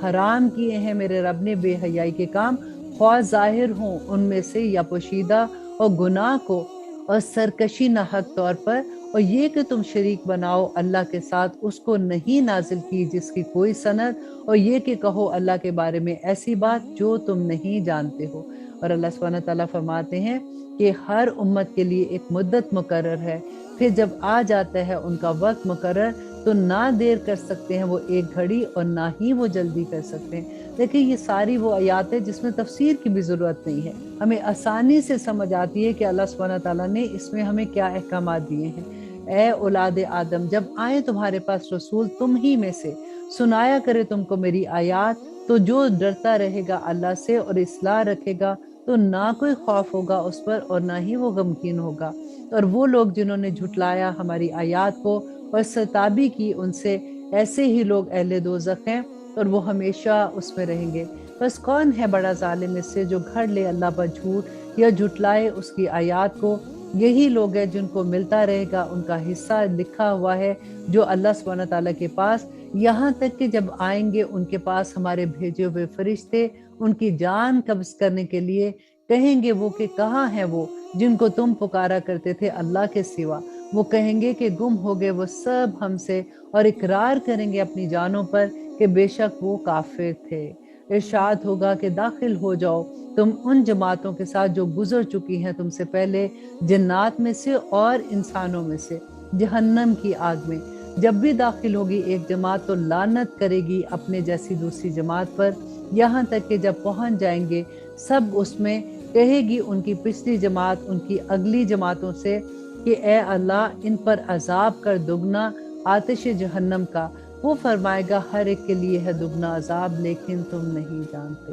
حرام کیے ہیں میرے رب نے بے حیائی کے کام، خواہ ظاہر ہوں ان میں سے یا پوشیدہ، اور گناہ کو اور سرکشی نہ حق طور پر اور یہ کہ تم شریک بناؤ اللہ کے ساتھ اس کو نہیں نازل کی جس کی کوئی سند، اور یہ کہ کہو اللہ کے بارے میں ایسی بات جو تم نہیں جانتے ہو۔ اور اللہ سبحانہ تعالیٰ فرماتے ہیں کہ ہر امت کے لیے ایک مدت مقرر ہے، پھر جب آ جاتا ہے ان کا وقت مقرر تو نہ دیر کر سکتے ہیں وہ ایک گھڑی اور نہ ہی وہ جلدی کر سکتے ہیں۔ دیکھیں یہ ساری وہ آیات ہیں جس میں تفسیر کی بھی ضرورت نہیں ہے، ہمیں آسانی سے سمجھ آتی ہے کہ اللہ سبحانہ تعالیٰ نے اس میں ہمیں کیا احکامات دیے ہیں۔ اے اولاد آدم، جب آئیں تمہارے پاس رسول تم ہی میں سے، سنایا کرے تم کو میری آیات، تو جو ڈرتا رہے گا اللہ سے اور اصلاح رکھے گا تو نہ کوئی خوف ہوگا اس پر اور نہ ہی وہ غمگین ہوگا۔ اور وہ لوگ جنہوں نے جھٹلایا ہماری آیات کو اور ستابی کی، ان سے ایسے ہی لوگ اہل دوزخ ہیں اور وہ ہمیشہ اس میں رہیں گے۔ بس کون ہے بڑا ظالم اس سے جو گھڑ لے اللہ پر جھوٹ یا جھٹلائے اس کی آیات کو؟ یہی لوگ ہیں جن کو ملتا رہے گا ان کا حصہ لکھا ہوا ہے جو اللہ سبحانہ تعالیٰ کے پاس، یہاں تک کہ جب آئیں گے ان کے پاس ہمارے بھیجے ہوئے فرشتے ان کی جان قبض کرنے کے لیے، کہیں گے وہ کہ کہاں ہیں وہ جن کو تم پکارا کرتے تھے اللہ کے سوا؟ وہ کہیں گے کہ گم ہو گئے وہ سب ہم سے، اور اقرار کریں گے اپنی جانوں پر کہ بے شک وہ کافر تھے۔ ارشاد ہوگا کہ داخل ہو جاؤ تم ان جماعتوں کے ساتھ جو گزر چکی ہیں تم سے پہلے، جنات میں سے اور انسانوں میں سے، جہنم کی آگ میں۔ جب بھی داخل ہوگی ایک جماعت تو لعنت کرے گی اپنے جیسی دوسری جماعت پر، یہاں تک کہ جب پہنچ جائیں گے سب اس میں، کہے گی ان کی پچھلی جماعت ان کی اگلی جماعتوں سے کہ اے اللہ ان پر عذاب کر دگنا آتش جہنم کا۔ وہ فرمائے گا ہر ایک کے لیے ہے دگنا عذاب لیکن تم نہیں جانتے۔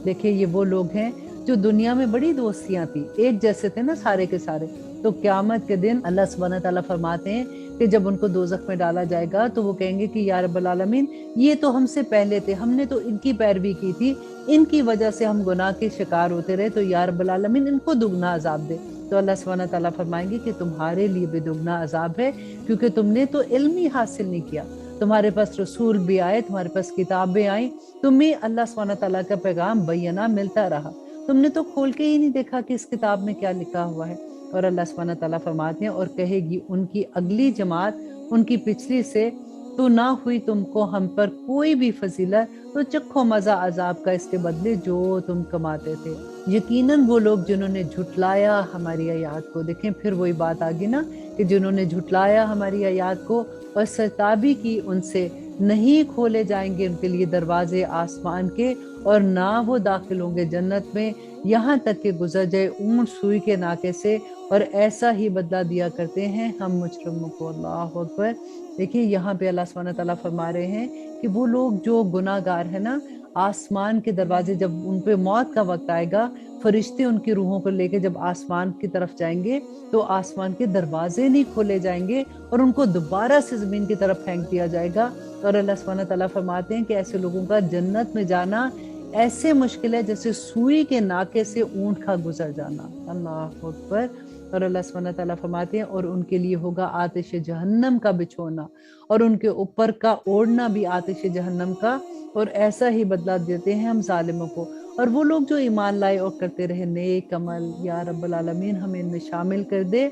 دیکھیں یہ وہ لوگ ہیں جو دنیا میں بڑی دوستیاں تھی، ایک جیسے تھے نا سارے کے سارے، تو قیامت کے دن اللہ سبحانہ تعالیٰ فرماتے ہیں کہ جب ان کو دوزخ میں ڈالا جائے گا تو وہ کہیں گے کہ یا رب العالمین یہ تو ہم سے پہلے تھے، ہم نے تو ان کی پیروی کی تھی، ان کی وجہ سے ہم گناہ کے شکار ہوتے رہے، تو یا رب العالمین ان کو دگنا عذاب دے۔ تو اللہ سبحانہ تعالیٰ فرمائیں گے کہ تمہارے لیے بھی دگنا عذاب ہے، کیونکہ تم نے تو علم ہی حاصل نہیں کیا، تمہارے پاس رسول بھی آئے، تمہارے پاس کتابیں آئیں، تمہیں اللہ سبحانہ تعالیٰ کا پیغام بینہ ملتا رہا، تم نے تو کھول کے ہی نہیں دیکھا کہ اس کتاب میں کیا لکھا ہوا ہے۔ اور اللہ سبحانہ تعالیٰ فرماتے ہیں اور کہے گی ان کی اگلی جماعت ان کی پچھلی سے، تو نہ ہوئی تم کو ہم پر کوئی بھی فضیلت، تو چکھو مزہ عذاب کا اس کے بدلے جو تم کماتے تھے۔ یقیناً وہ لوگ جنہوں نے جھٹلایا ہماری آیات کو، دیکھیں پھر وہی بات آگی نا کہ جنہوں نے جھٹلایا ہماری آیات کو اور سرتابی کی، ان سے نہیں کھولے جائیں گے ان کے لیے دروازے آسمان کے، اور نہ وہ داخل ہوں گے جنت میں یہاں تک کہ گزر جائے اونٹ سوئی کے ناکے سے، اور ایسا ہی بدلہ دیا کرتے ہیں ہم مجرموں کو۔ اللہ اکبر۔ دیکھیے یہاں پہ اللہ سبحانہ تعالیٰ فرما رہے ہیں کہ وہ لوگ جو گناہ گار ہیں نا، آسمان کے دروازے جب ان پہ موت کا وقت آئے گا، فرشتے ان کی روحوں کو لے کے جب آسمان کی طرف جائیں گے تو آسمان کے دروازے نہیں کھولے جائیں گے اور ان کو دوبارہ سے زمین کی طرف پھینک دیا جائے گا۔ اور اللہ سبحانہ تعالیٰ فرماتے ہیں کہ ایسے لوگوں کا جنت میں جانا ایسے مشکل ہے جیسے سوئی کے ناکے سے اونٹ کا گزر جانا۔ اللہ اکبر۔ اور اللہ سبحانہ تعالیٰ فرماتے ہیں اور ان کے لیے ہوگا آتش جہنم کا بچھونا، اور ان کے اوپر کا اوڑھنا بھی آتش جہنم کا، اور ایسا ہی بدلہ دیتے ہیں ہم ظالموں کو۔ اور وہ لوگ جو ایمان لائے اور کرتے رہے نیک عمل، یا رب العالمین ہمیں ان میں شامل کر دے،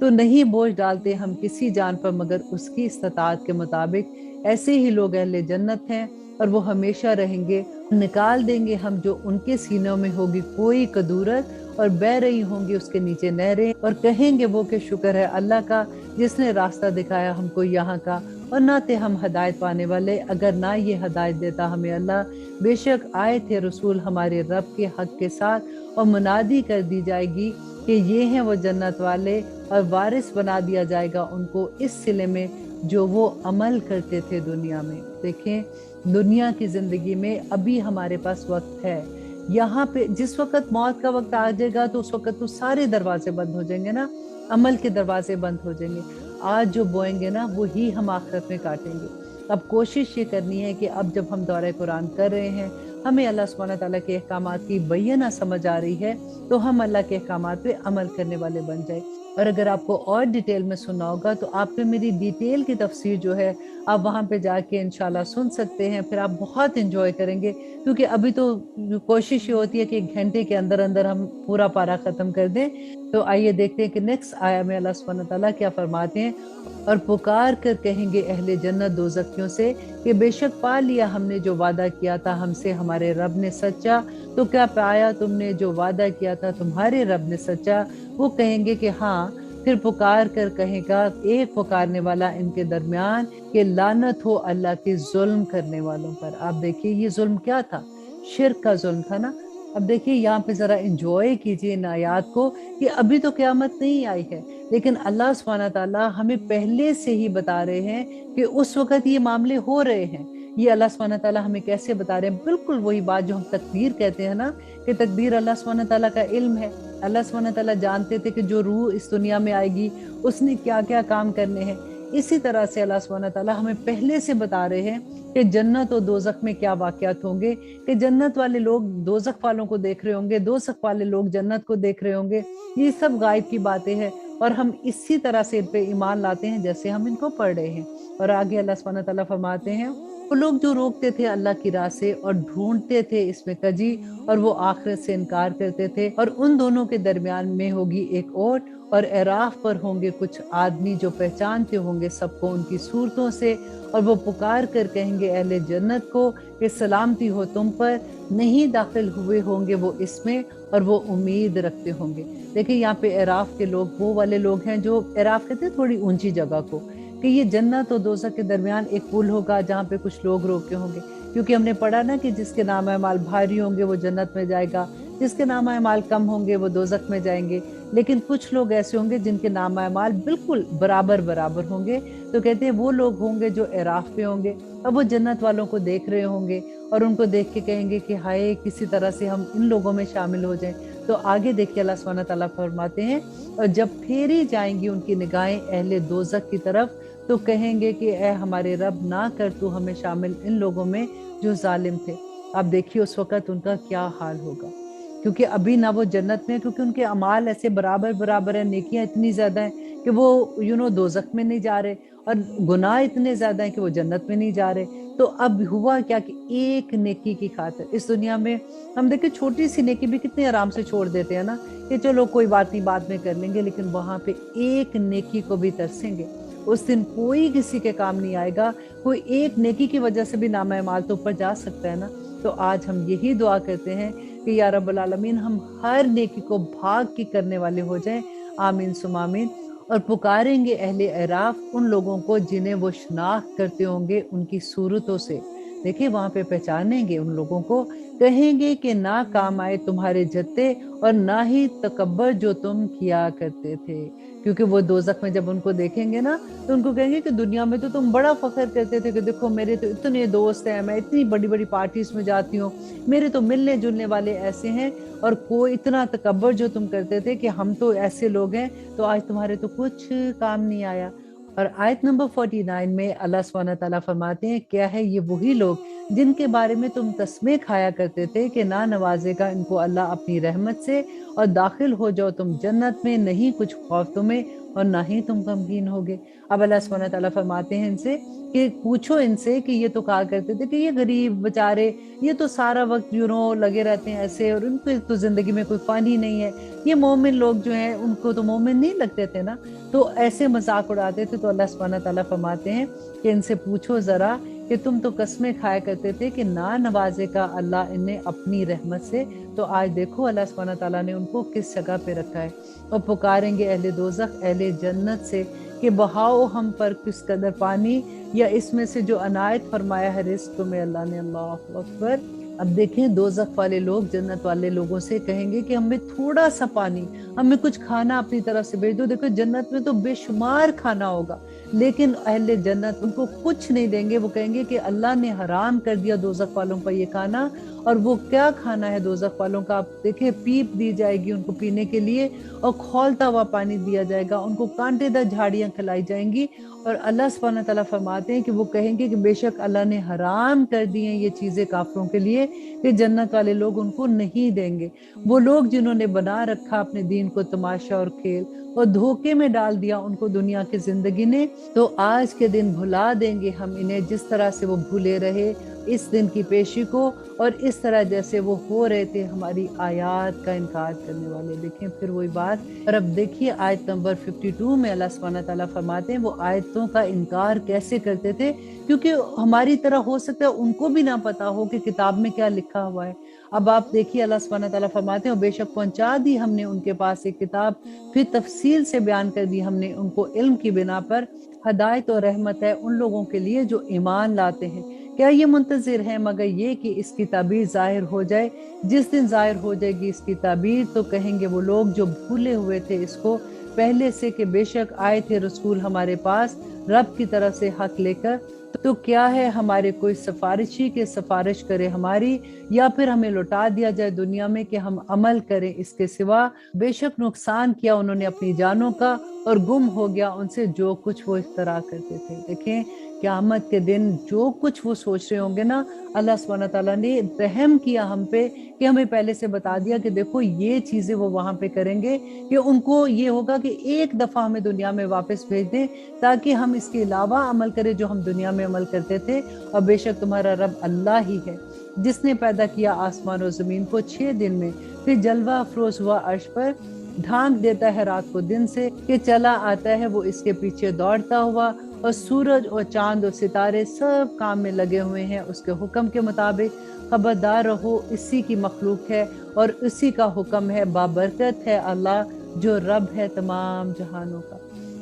تو نہیں بوجھ ڈالتے ہم کسی جان پر مگر اس کی استطاعت کے مطابق، ایسے ہی لوگ اہل جنت ہیں اور وہ ہمیشہ رہیں گے۔ نکال دیں گے ہم جو ان کے سینوں میں ہوگی کوئی کدورت، اور بہ رہی ہوں گی اس کے نیچے نہریں، اور کہیں گے وہ کہ شکر ہے اللہ کا جس نے راستہ دکھایا ہم کو یہاں کا، اور نہ تھے ہم ہدایت پانے والے اگر نہ یہ ہدایت دیتا ہمیں اللہ۔ بے شک آئے تھے رسول ہمارے رب کے حق کے ساتھ، اور منادی کر دی جائے گی کہ یہ ہیں وہ جنت والے، اور وارث بنا دیا جائے گا ان کو اس صلے میں جو وہ عمل کرتے تھے دنیا میں۔ دیکھیں دنیا کی زندگی میں ابھی ہمارے پاس وقت ہے، یہاں پہ جس وقت موت کا وقت آ جائے گا تو اس وقت تو سارے دروازے بند ہو جائیں گے نا، عمل کے دروازے بند ہو جائیں گے۔ آج جو بوئیں گے نا وہی ہم آخرت میں کاٹیں گے۔ اب کوشش یہ کرنی ہے کہ اب جب ہم دورہ قرآن کر رہے ہیں، ہمیں اللہ سبحانہ تعالیٰ کے احکامات کی بینہ سمجھ آ رہی ہے، تو ہم اللہ کے احکامات پہ عمل کرنے والے بن جائیں۔ اور اگر آپ کو اور ڈیٹیل میں سننا ہوگا تو آپ نے میری ڈیٹیل کی تفسیر جو ہے آپ وہاں پہ جا کے انشاءاللہ سن سکتے ہیں، پھر آپ بہت انجوائے کریں گے، کیونکہ ابھی تو کوشش یہ ہوتی ہے کہ 1 گھنٹے کے اندر اندر ہم پورا پارا ختم کر دیں۔ تو آئیے دیکھتے ہیں کہ نیکسٹ آیا میں اللہ سبحانہ تعالیٰ کیا فرماتے ہیں۔ اور پکار کر کہیں گے اہل جنت دوزخیوں سے کہ بے شک پا لیا ہم نے جو وعدہ کیا تھا ہم سے ہمارے رب نے سچا، تو کیا پایا تم نے جو وعدہ کیا تھا تمہارے رب نے سچا؟ وہ کہیں گے کہ ہاں۔ پھر پکار کر کہے گا ایک پکارنے والا ان کے درمیان کہ لعنت ہو اللہ کے ظلم کرنے والوں پر۔ آپ دیکھیے یہ ظلم کیا تھا؟ شرک کا ظلم تھا نا۔ اب دیکھیے یہاں پہ ذرا انجوائے کیجیے ان آیات کو کہ ابھی تو قیامت نہیں آئی ہے، لیکن اللہ سبحانہ تعالیٰ ہمیں پہلے سے ہی بتا رہے ہیں کہ اس وقت یہ معاملے ہو رہے ہیں۔ یہ اللہ سبحانہ تعالیٰ ہمیں کیسے بتا رہے ہیں؟ بالکل وہی بات جو ہم تقدیر کہتے ہیں نا، کہ تقدیر اللہ سبحانہ تعالیٰ کا علم ہے۔ اللہ سبحانہ تعالیٰ جانتے تھے کہ جو روح اس دنیا میں آئے گی اس نے کیا کیا کام کرنے ہیں۔ اسی طرح سے اللہ سبحانہ تعالیٰ ہمیں پہلے سے بتا رہے ہیں کہ جنت اور دوزخ میں کیا واقعات ہوں گے، کہ جنت والے لوگ دوزخ والوں کو دیکھ رہے ہوں گے، دوزخ والے لوگ جنت کو دیکھ رہے ہوں گے۔ یہ سب غائب کی باتیں ہیں اور ہم اسی طرح سے ان پہ ایمان لاتے ہیں جیسے ہم ان کو پڑھ رہے ہیں۔ اور آگے اللہ سبحانہ تعالیٰ فرماتے ہیں وہ لوگ جو روکتے تھے اللہ کی راہ سے اور ڈھونڈتے تھے اس میں کجی، اور وہ آخرت سے انکار کرتے تھے، اور ان دونوں کے درمیان میں ہوگی ایک اوٹ، اور اعراف پر ہوں گے کچھ آدمی جو پہچانتے ہوں گے سب کو ان کی صورتوں سے، اور وہ پکار کر کہیں گے اہل جنت کو کہ سلامتی ہو تم پر، نہیں داخل ہوئے ہوں گے وہ اس میں اور وہ امید رکھتے ہوں گے۔ دیکھیں یہاں پہ اعراف کے لوگ وہ والے لوگ ہیں جو اعراف کہتے ہیں تھوڑی اونچی جگہ کو، کہ یہ جنت اور دوزخ کے درمیان ایک پل ہوگا جہاں پہ کچھ لوگ روکے ہوں گے، کیونکہ ہم نے پڑھا نا کہ جس کے نام اعمال بھاری ہوں گے وہ جنت میں جائے گا، جس کے نام اعمال کم ہوں گے وہ دوزخ میں جائیں گے۔ لیکن کچھ لوگ ایسے ہوں گے جن کے نام اعمال بالکل برابر برابر ہوں گے، تو کہتے ہیں وہ لوگ ہوں گے جو اعراف پہ ہوں گے، اب وہ جنت والوں کو دیکھ رہے ہوں گے اور ان کو دیکھ کے کہیں گے کہ ہائے کسی طرح سے ہم ان لوگوں میں شامل ہو جائیں۔ تو آگے دیکھیے اللہ سبحانہ تعالیٰ فرماتے ہیں اور جب پھیری جائیں گی ان کی نگاہیں اہل دوزخ کی طرف تو کہیں گے کہ اے ہمارے رب نہ کر تو ہمیں شامل ان لوگوں میں جو ظالم تھے۔ اب دیکھیے اس وقت ان کا کیا حال ہوگا، کیونکہ ابھی نہ وہ جنت میں، کیونکہ ان کے اعمال ایسے برابر برابر ہیں، نیکیاں اتنی زیادہ ہیں کہ وہ دوزخ میں نہیں جا رہے، اور گناہ اتنے زیادہ ہیں کہ وہ جنت میں نہیں جا رہے۔ تو اب ہوا کیا کہ ایک نیکی کی خاطر اس دنیا میں ہم دیکھیں چھوٹی سی نیکی بھی کتنے آرام سے چھوڑ دیتے ہیں نا، کہ چلو کوئی بات نہیں بعد میں کر لیں گے، لیکن وہاں پہ ایک نیکی کو بھی ترسیں گے۔ اس دن کوئی کسی کے کام نہیں آئے گا، کوئی ایک نیکی کی وجہ سے بھی نامہ اعمال تو اوپر جا سکتا ہے نا۔ تو آج ہم یہی دعا کرتے ہیں کہ یا رب العالمین ہم ہر نیکی کو بھاگ کی کرنے والے ہو جائیں، آمین ثم آمین۔ اور پکاریں گے اہل اعراف ان لوگوں کو جنہیں وہ شناخت کرتے ہوں گے ان کی صورتوں سے، دیکھیں وہاں پہ پہچانیں گے ان لوگوں کو، کہیں گے کہ نہ کام آئے تمہارے جتے اور نہ ہی تکبر جو تم کیا کرتے تھے، کیونکہ وہ دوزخ میں جب ان کو دیکھیں گے نا تو ان کو کہیں گے کہ دنیا میں تو تم بڑا فخر کرتے تھے کہ دیکھو میرے تو اتنے دوست ہیں، میں اتنی بڑی بڑی پارٹیز میں جاتی ہوں، میرے تو ملنے جلنے والے ایسے ہیں، اور کوئی اتنا تکبر جو تم کرتے تھے کہ ہم تو ایسے لوگ ہیں، تو آج تمہارے تو کچھ کام نہیں آیا۔ اور آیت نمبر 49 میں اللہ سبحانہ تعالیٰ فرماتے ہیں کیا ہے یہ وہی لوگ جن کے بارے میں تم قسمیں کھایا کرتے تھے کہ نہ نوازے گا ان کو اللہ اپنی رحمت سے اور داخل ہو جاؤ تم جنت میں، نہیں کچھ خوف تمہیں اور نہ ہی تم غمگین ہوگے۔ اب اللہ سبحانہ تعالیٰ فرماتے ہیں ان سے کہ پوچھو ان سے کہ یہ تو کہا کرتے تھے کہ یہ غریب بیچارے یہ تو سارا وقت لگے رہتے ہیں ایسے، اور ان کو تو زندگی میں کوئی فن ہی نہیں ہے، یہ مومن لوگ جو ہیں ان کو تو مومن نہیں لگتے تھے نا، تو ایسے مذاق اڑاتے تھے۔ تو اللہ سبحانہ تعالیٰ فرماتے ہیں کہ ان سے پوچھو ذرا کہ تم تو قسمیں کھایا کرتے تھے کہ نہ نوازے گا اللہ انہیں اپنی رحمت سے، تو آج دیکھو اللہ سبحانہ تعالیٰ نے ان کو کس جگہ پہ رکھا ہے۔ اور پکاریں گے اہل دوزخ اہل جنت سے کہ بہاؤ ہم پر کس قدر پانی، یا اس میں سے جو عنایت فرمایا ہے رزق میں اللہ نے۔ اللہ اکبر۔ اب دیکھیں دوزخ والے لوگ جنت والے لوگوں سے کہیں گے کہ ہمیں تھوڑا سا پانی، ہمیں کچھ کھانا اپنی طرف سے بھیج دو۔ دیکھو جنت میں تو بے شمار کھانا ہوگا، لیکن اہل جنت ان کو کچھ نہیں دیں گے، وہ کہیں گے کہ اللہ نے حرام کر دیا دوزخ والوں پر یہ کھانا، اور وہ کیا کھانا ہے دوزخ والوں کا، آپ دیکھیں پیپ دی جائے گی ان کو پینے کے لیے اور کھولتا ہوا پانی دیا جائے گا، ان کو کانٹے دار جھاڑیاں کھلائی جائیں گی، اور اللہ سبحانہ تعالیٰ فرماتے ہیں کہ وہ کہیں گے کہ بے شک اللہ نے حرام کر دی ہیں یہ چیزیں کافروں کے لیے کہ جنت والے لوگ ان کو نہیں دیں گے۔ وہ لوگ جنہوں نے بنا رکھا اپنے دین کو تماشا اور کھیل اور دھوکے میں ڈال دیا ان کو دنیا کی زندگی نے، تو آج کے دن بھلا دیں گے ہم انہیں جس طرح سے وہ بھولے رہے اس دن کی پیشی کو، اور اس طرح جیسے وہ ہو رہے تھے ہماری آیات کا انکار کرنے والے۔ دیکھیں پھر وہی بات، اور اب دیکھیے آیت نمبر 52 میں اللہ سبحانہ تعالیٰ فرماتے ہیں وہ آیتوں کا انکار کیسے کرتے تھے، کیونکہ ہماری طرح ہو سکتا ہے ان کو بھی نہ پتا ہو کہ کتاب میں کیا لکھا ہوا ہے۔ اب آپ دیکھیے اللہ سبحانہ تعالیٰ فرماتے ہیں اور بے شک پہنچا دی ہم نے ان کے پاس ایک کتاب، پھر تفصیل سے بیان کر دی ہم نے ان کو علم کی بنا پر، ہدایت اور رحمت ہے ان لوگوں کے لیے جو ایمان لاتے ہیں۔ کیا یہ منتظر ہیں مگر یہ کہ اس کی تعبیر ظاہر ہو جائے؟ جس دن ظاہر ہو جائے گی اس کی تعبیر تو کہیں گے وہ لوگ جو بھولے ہوئے تھے اس کو پہلے سے کہ بے شک آئے تھے رسول ہمارے پاس رب کی طرف سے حق لے کر، تو کیا ہے ہمارے کوئی سفارشی کے سفارش کرے ہماری، یا پھر ہمیں لوٹا دیا جائے دنیا میں کہ ہم عمل کریں اس کے سوا۔ بے شک نقصان کیا انہوں نے اپنی جانوں کا، اور گم ہو گیا ان سے جو کچھ وہ اختراع کرتے تھے۔ دیکھیں قیامت کے دن جو کچھ وہ سوچ رہے ہوں گے نا، اللہ سبحانہ تعالیٰ نے رحم کیا ہم پہ کہ ہمیں پہلے سے بتا دیا کہ دیکھو یہ چیزیں وہ وہاں پہ کریں گے، کہ ان کو یہ ہوگا کہ ایک دفعہ ہمیں دنیا میں واپس بھیج دیں تاکہ ہم اس کے علاوہ عمل کریں جو ہم دنیا میں عمل کرتے تھے۔ اور بے شک تمہارا رب اللہ ہی ہے جس نے پیدا کیا آسمان و زمین کو 6 دن میں، پھر جلوہ افروز ہوا عرش پر، ڈھانک دیتا ہے رات کو دن سے کہ چلا آتا ہے وہ اس کے پیچھے دوڑتا ہوا، اور سورج اور چاند اور ستارے سب کام میں لگے ہوئے ہیں اس کے حکم کے مطابق۔ خبردار رہو اسی کی مخلوق ہے اور اسی کا حکم ہے، بابرکت ہے اللہ جو رب ہے تمام جہانوں کا۔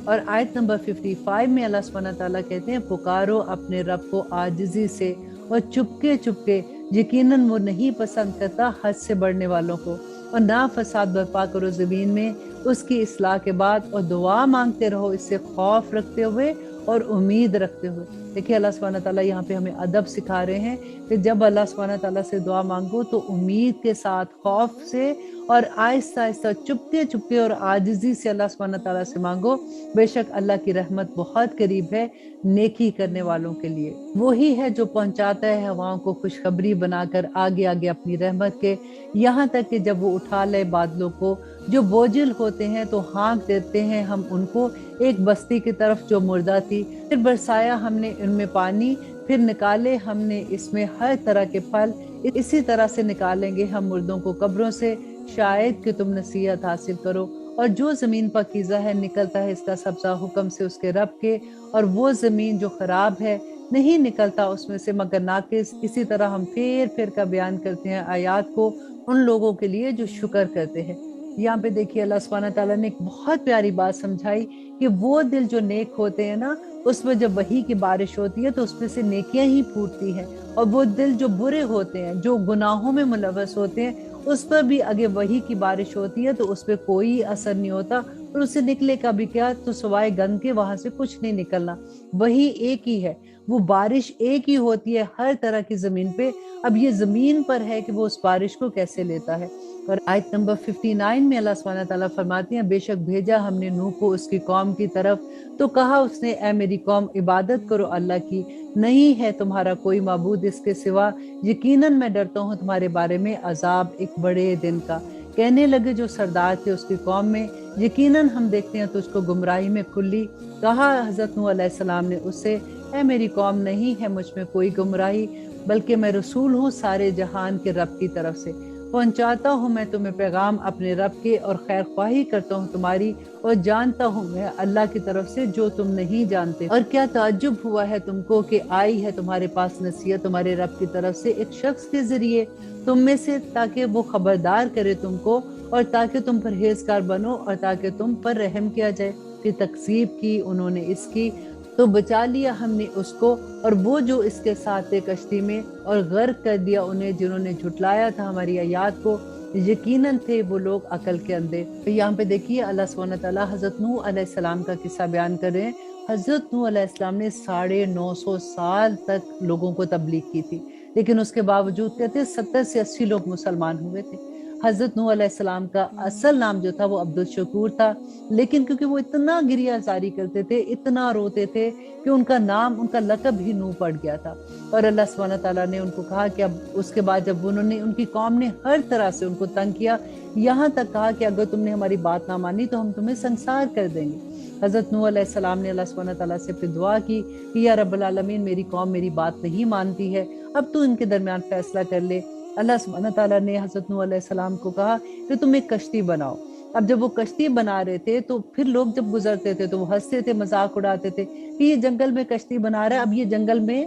اور آیت نمبر 55 میں اللہ سبحانہ تعالیٰ کہتے ہیں پکارو اپنے رب کو عاجزی سے اور چپکے چپکے، یقیناً وہ نہیں پسند کرتا حد سے بڑھنے والوں کو، اور نہ فساد برپا کرو زمین میں اس کی اصلاح کے بعد، اور دعا مانگتے رہو اس سے خوف رکھتے ہوئے اور امید رکھتے ہوئے۔ دیکھیں اللہ سبحانہ تعالیٰ یہاں پہ ہمیں ادب سکھا رہے ہیں کہ جب اللہ سبحانہ تعالیٰ سے دعا مانگو تو امید کے ساتھ، خوف سے، اور آہستہ آہستہ چپکے چپکے اور عاجزی سے اللہ سبحانہ تعالیٰ سے مانگو۔ بے شک اللہ کی رحمت بہت قریب ہے نیکی کرنے والوں کے لیے۔ وہی ہے جو پہنچاتا ہے ہواؤں کو خوشخبری بنا کر آگے آگے اپنی رحمت کے، یہاں تک کہ جب وہ اٹھا لے بادلوں کو جو بوجھل ہوتے ہیں تو ہانک دیتے ہیں ہم ان کو ایک بستی کی طرف جو مردہ تھی، پھر برسایا ہم نے ان میں پانی، پھر نکالے ہم نے اس میں ہر طرح کے پھل، اسی طرح سے نکالیں گے ہم مردوں کو قبروں سے، شاید کہ تم نصیحت حاصل کرو۔ اور جو زمین پاکیزہ ہے نکلتا ہے اس کا سبزہ حکم سے اس کے رب کے، اور وہ زمین جو خراب ہے نہیں نکلتا اس میں سے مگر ناقص۔ اسی طرح ہم پھر پھر کا بیان کرتے ہیں آیات کو ان لوگوں کے لیے جو شکر کرتے ہیں۔ یہاں پہ دیکھیے اللہ سبحانہ تعالیٰ نے ایک بہت پیاری بات سمجھائی کہ وہ دل جو نیک ہوتے ہیں نا، اس میں جب وحی کی بارش ہوتی ہے تو اس میں سے نیکیاں ہی پھوٹتی ہیں، اور وہ دل جو برے ہوتے ہیں جو گناہوں میں ملوث ہوتے ہیں اس پر بھی اگر وحی کی بارش ہوتی ہے تو اس پہ کوئی اثر نہیں ہوتا، اور اس سے نکلے کا بھی کیا تو سوائے گند کے وہاں سے کچھ نہیں نکلنا۔ وہی ایک ہی ہے، وہ بارش ایک ہی ہوتی ہے ہر طرح کی زمین پہ، اب یہ زمین پر ہے کہ وہ اس بارش کو کیسے لیتا ہے۔ اور آیت نمبر 59 میں اللہ سبحانہ تعالیٰ فرماتے ہیں بے شک بھیجا ہم نے نوح کو اس کی قوم کی طرف، تو کہا اس نے اے میری قوم عبادت کرو اللہ کی، نہیں ہے تمہارا کوئی معبود اس کے سوا، یقیناً میں ڈرتا ہوں تمہارے بارے میں عذاب ایک بڑے دن کا۔ کہنے لگے جو سردار تھے اس کی قوم میں، یقیناً ہم دیکھتے ہیں تجھ کو گمراہی میں کھلی۔ کہا حضرت نوح علیہ السلام نے اس سے اے میری قوم نہیں ہے مجھ میں کوئی گمراہی، بلکہ میں رسول ہوں سارے جہان کے رب کی طرف سے، پہنچاتا ہوں میں تمہیں پیغام اپنے رب کے، اور خیر خواہی کرتا ہوں تمہاری، اور جانتا ہوں میں اللہ کی طرف سے جو تم نہیں جانتے۔ اور کیا تعجب ہوا ہے تم کو کہ آئی ہے تمہارے پاس نصیحت تمہارے رب کی طرف سے ایک شخص کے ذریعے تم میں سے، تاکہ وہ خبردار کرے تم کو، اور تاکہ تم پرہیزگار بنو، اور تاکہ تم پر رحم کیا جائے۔ پھر تکذیب کی انہوں نے اس کی، تو بچا لیا ہم نے اس کو اور وہ جو اس کے ساتھ تھے کشتی میں، اور غرق کر دیا انہیں جنہوں نے جھٹلایا تھا ہماری آیات کو، یقیناً تھے وہ لوگ عقل کے اندھے۔ یہاں پہ دیکھیے اللہ سبحانہ تعالیٰ حضرت نوح علیہ السلام کا قصہ بیان کر رہے ہیں۔ حضرت نوح علیہ السلام نے 950 سال تک لوگوں کو تبلیغ کی تھی، لیکن اس کے باوجود کہتے 70 سے 80 لوگ مسلمان ہوئے تھے۔ حضرت نوح علیہ السلام کا اصل نام جو تھا وہ عبدالشکور تھا، لیکن کیونکہ وہ اتنا گریہ زاری کرتے تھے، اتنا روتے تھے کہ ان کا نام، ان کا لقب ہی نوح پڑ گیا تھا۔ اور اللہ سبحانہ تعالیٰ نے ان کو کہا کہ اب اس کے بعد جب انہوں نے، ان کی قوم نے ہر طرح سے ان کو تنگ کیا، یہاں تک کہا کہ اگر تم نے ہماری بات نہ مانی تو ہم تمہیں سنسار کر دیں گے۔ حضرت نوح علیہ السلام نے اللہ سبحانہ تعالیٰ سے پھر دعا کی کہ یا رب العالمین، میری قوم میری بات نہیں مانتی ہے، اب تو ان کے درمیان فیصلہ کر لے۔ اللہ سبحانہ تعالیٰ نے حضرت نوح علیہ السلام کو کہا کہ تم ایک کشتی بناؤ۔ اب جب وہ کشتی بنا رہے تھے تو پھر لوگ جب گزرتے تھے تو وہ ہنستے تھے، مذاق اڑاتے تھے کہ یہ جنگل میں کشتی بنا رہا ہے، اب یہ جنگل میں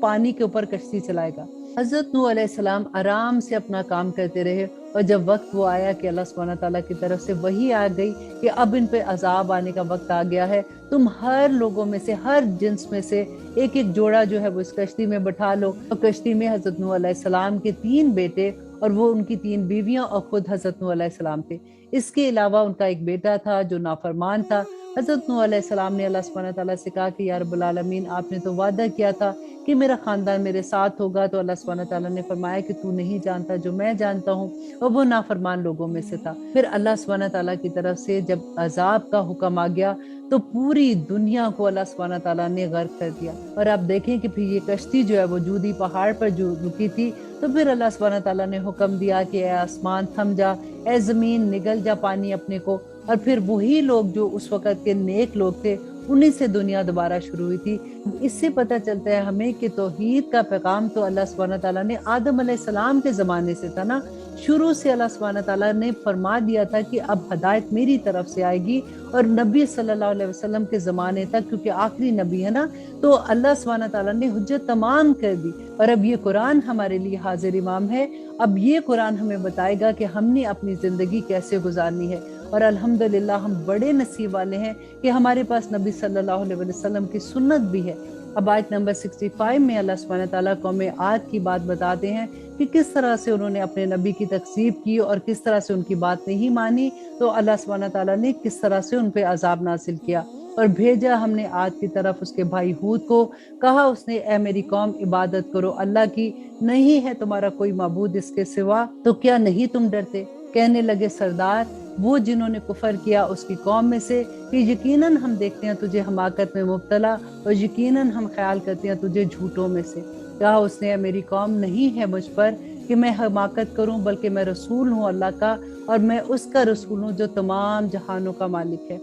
پانی کے اوپر کشتی چلائے گا۔ حضرت نوح علیہ السلام آرام سے اپنا کام کرتے رہے، اور جب وقت وہ آیا کہ اللہ سبحانہ تعالیٰ کی طرف سے وحی آ گئی کہ اب ان پہ عذاب آنے کا وقت آ گیا ہے، تم ہر لوگوں میں سے، ہر جنس میں سے ایک ایک جوڑا جو ہے وہ اس کشتی میں بٹھا لو۔ اور کشتی میں حضرت نوح علیہ السلام کے 3 بیٹے اور وہ ان کی 3 بیویاں اور خود حضرت نوح علیہ السلام تھے۔ اس کے علاوہ ان کا ایک بیٹا تھا جو نافرمان تھا۔ حضرت نوح علیہ السلام نے اللہ سبحانہ تعالیٰ سے کہا کہ یا رب العالمین، آپ نے تو وعدہ کیا تھا کہ میرا خاندان میرے ساتھ ہوگا، تو اللہ سبحانہ تعالیٰ نے فرمایا کہ تو نہیں جانتا جو میں جانتا ہوں، اور وہ نافرمان لوگوں میں سے تھا۔ پھر اللہ سبحانہ تعالیٰ کی طرف سے جب عذاب کا حکم آ گیا تو پوری دنیا کو اللہ سبحانہ تعالیٰ نے غرق کر دیا۔ اور آپ دیکھیں کہ پھر یہ کشتی جو ہے وہ جودی پہاڑ پر جو رکی تھی، تو پھر اللہ سبحانہ تعالیٰ نے حکم دیا کہ اے آسمان تھم جا، اے زمین نگل جا پانی اپنے کو، اور پھر وہی لوگ جو اس وقت کے نیک لوگ تھے، انہی سے دنیا دوبارہ شروع ہوئی تھی۔ اس سے پتہ چلتا ہے ہمیں کہ توحید کا پیغام تو اللہ سبحانہ تعالیٰ نے آدم علیہ السلام کے زمانے سے تھا نا، شروع سے اللہ سبحانہ تعالیٰ نے فرما دیا تھا کہ اب ہدایت میری طرف سے آئے گی، اور نبی صلی اللہ علیہ وسلم کے زمانے تک، کیونکہ آخری نبی ہے نا، تو اللہ سبحانہ تعالیٰ نے حجت تمام کر دی۔ اور اب یہ قرآن ہمارے لیے حاضر امام ہے، اب یہ قرآن ہمیں بتائے گا کہ ہم نے اپنی زندگی کیسے گزارنی ہے۔ اور الحمدللہ ہم بڑے نصیب والے ہیں کہ ہمارے پاس نبی صلی اللہ علیہ وسلم کی سنت بھی ہے۔ اب آیت نمبر 65 میں اللہ سبحانہ تعالیٰ قوم عاد کی بات بتاتے ہیں کہ کس طرح سے انہوں نے اپنے نبی کی تکذیب کی اور کس طرح سے ان کی بات نہیں مانی، تو اللہ سبحانہ تعالیٰ نے کس طرح سے ان پہ عذاب نازل کیا۔ اور بھیجا ہم نے عاد کی طرف اس کے بھائی ہود کو، کہا اس نے اے میری قوم عبادت کرو اللہ کی، نہیں ہے تمہارا کوئی معبود اس کے سوا، تو کیا نہیں تم ڈرتے؟ کہنے لگے سردار وہ جنہوں نے کفر کیا اس کی قوم میں سے کہ یقیناً ہم دیکھتے ہیں تجھے حماقت میں مبتلا، اور یقیناً ہم خیال کرتے ہیں تجھے جھوٹوں میں سے۔ کہا اس نے میری قوم نہیں ہے مجھ پر کہ میں حماقت کروں، بلکہ میں رسول ہوں اللہ کا، اور میں اس کا رسول ہوں جو تمام جہانوں کا مالک ہے۔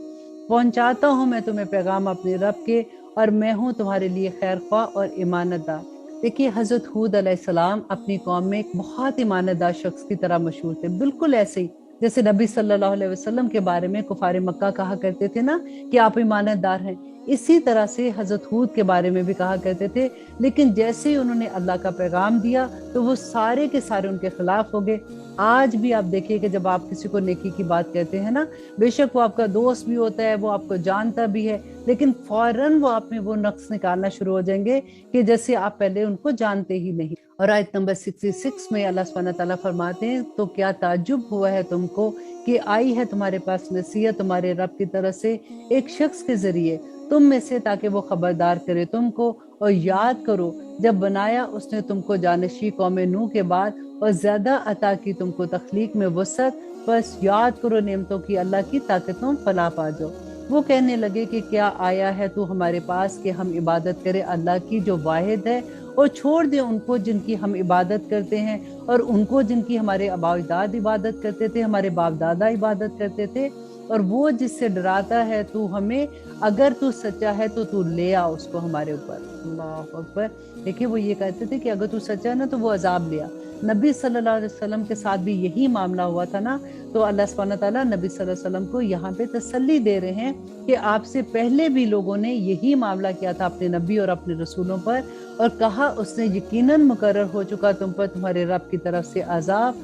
پہنچاتا ہوں میں تمہیں پیغام اپنے رب کے، اور میں ہوں تمہارے لیے خیر خواہ اور امانت دار۔ دیکھیے حضرت ہود علیہ السلام اپنی قوم میں ایک بہت امانت دار شخص کی طرح مشہور تھے، بالکل ایسے ہی جیسے نبی صلی اللہ علیہ وسلم کے بارے میں کفار مکہ کہا کرتے تھے نا کہ آپ ایمانت دار ہیں، اسی طرح سے حضرت ہود کے بارے میں بھی کہا کرتے تھے۔ لیکن جیسے ہی انہوں نے اللہ کا پیغام دیا تو وہ سارے کے سارے ان کے خلاف ہو گئے۔ آج بھی آپ دیکھیے کہ جب آپ کسی کو نیکی کی بات کہتے ہیں نا، بے شک وہ آپ کا دوست بھی ہوتا ہے، وہ آپ کو جانتا بھی ہے، لیکن فوراً وہ آپ میں وہ نقص نکالنا شروع ہو جائیں گے کہ جیسے آپ پہلے ان کو جانتے ہی نہیں۔ اور آیت نمبر 66 میں اللہ سبحانہ تعالیٰ فرماتے ہیں تو کیا تعجب ہوا ہے تم کو کہ آئی ہے تمہارے پاس نصیحت تمہارے رب کی طرف سے ایک شخص کے ذریعے تم میں سے، تاکہ وہ خبردار کرے تم کو، اور یاد کرو جب بنایا اس نے تم کو جانشی قوم نوح کے بعد، اور زیادہ عطا کی تم کو تخلیق میں وسعت، بس یاد کرو نعمتوں کی اللہ کی تاکہ تم فلاح پا جاؤ۔ وہ کہنے لگے کہ کیا آیا ہے تو ہمارے پاس کہ ہم عبادت کرے اللہ کی جو واحد ہے، اور چھوڑ دیں ان کو جن کی ہم عبادت کرتے ہیں، اور ان کو جن کی ہمارے آباء و اجداد عبادت کرتے تھے، ہمارے باپ دادا عبادت کرتے تھے، اور وہ جس سے ڈراتا ہے تو ہمیں، اگر تو سچا ہے تو لے آ اس کو ہمارے اوپر۔ اللہ اکبر۔ دیکھیں وہ یہ کہتے تھے کہ اگر تو سچا ہے نا تو وہ عذاب لیا۔ نبی صلی اللہ علیہ وسلم کے ساتھ بھی یہی معاملہ ہوا تھا نا، تو اللہ سبحانہ تعالیٰ نبی صلی اللہ علیہ وسلم کو یہاں پہ تسلی دے رہے ہیں کہ آپ سے پہلے بھی لوگوں نے یہی معاملہ کیا تھا اپنے نبی اور اپنے رسولوں پر، اور کہا اس نے یقیناً مقرر ہو چکا تم پر تمہارے رب کی طرف سے عذاب۔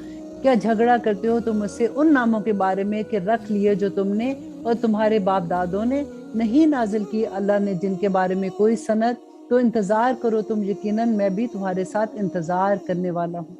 کیا جھگڑا کرتے ہو تم مجھ سے ان ناموں کے بارے میں کہ رکھ لیے جو تم نے اور تمہارے باپ دادوں نے نہیں نازل کی اللہ نے جن کے بارے میں کوئی سند، تو انتظار کرو تم، یقیناً میں بھی تمہارے ساتھ انتظار کرنے والا ہوں۔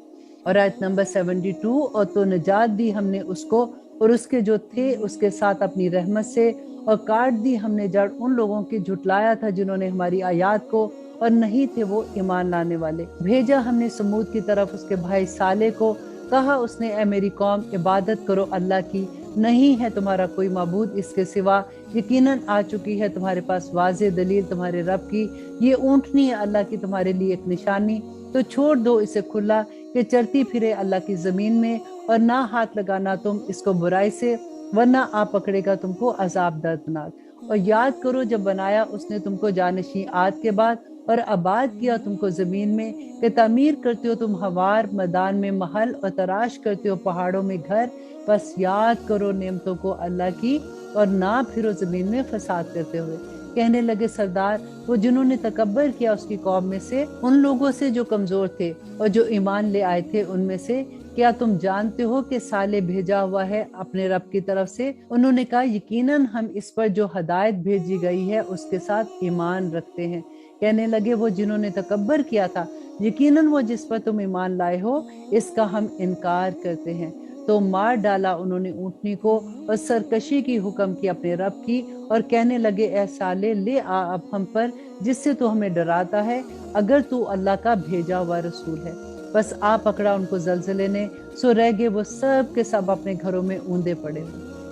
اور آیت نمبر 72، اور تو نجات دی ہم نے اس کو اور اس کے جو تھے اس کے ساتھ اپنی رحمت سے، اور کاٹ دی ہم نے جڑ ان لوگوں کی جھٹلایا تھا جنہوں نے ہماری آیات کو اور نہیں تھے وہ ایمان لانے والے۔ بھیجا ہم نے سمود کی طرف اس کے بھائی صالح کو، کہا اس نے اے میری قوم عبادت کرو اللہ کی، نہیں ہے تمہارا کوئی معبود اس کے سوا، یقیناً آ چکی ہے تمہارے پاس واضح دلیل تمہارے رب کی، یہ اونٹنی ہے اللہ کی تمہارے لیے ایک نشانی، تو چھوڑ دو اسے کھلا کہ چرتی پھرے اللہ کی زمین میں، اور نہ ہاتھ لگانا تم اس کو برائی سے، ورنہ آ پکڑے گا تم کو عذاب دردناک۔ اور یاد کرو جب بنایا اس نے تم کو جانشین عاد کے بعد، اور آباد کیا تم کو زمین میں، کہ تعمیر کرتے ہو تم ہموار میدان میں محل، اور تراش کرتے ہو پہاڑوں میں گھر، بس یاد کرو نعمتوں کو اللہ کی، اور نہ پھرو زمین میں فساد کرتے ہوئے۔ کہنے لگے سردار وہ جنہوں نے تکبر کیا اس کی قوم میں سے، ان لوگوں سے جو کمزور تھے اور جو ایمان لے آئے تھے ان میں سے، کیا تم جانتے ہو کہ صالح بھیجا ہوا ہے اپنے رب کی طرف سے؟ انہوں نے کہا یقیناً ہم اس پر جو ہدایت بھیجی گئی ہے اس کے ساتھ ایمان رکھتے ہیں۔ کہنے لگے وہ جنہوں نے تکبر کیا تھا، یقیناً وہ جس پر تم ایمان لائے ہو اس کا ہم انکار کرتے ہیں۔ تو مار ڈالا انہوں نے اونٹنی کو، اور سرکشی کی حکم کی اپنے رب کی، اور کہنے لگے اے صالح لے آ اب ہم پر جس سے تو ہمیں ڈراتا ہے، اگر تو اللہ کا بھیجا ہوا رسول ہے۔ بس آ پکڑا ان کو زلزلے نے، سو رہ گئے وہ سب کے سب اپنے گھروں میں اوندے پڑے۔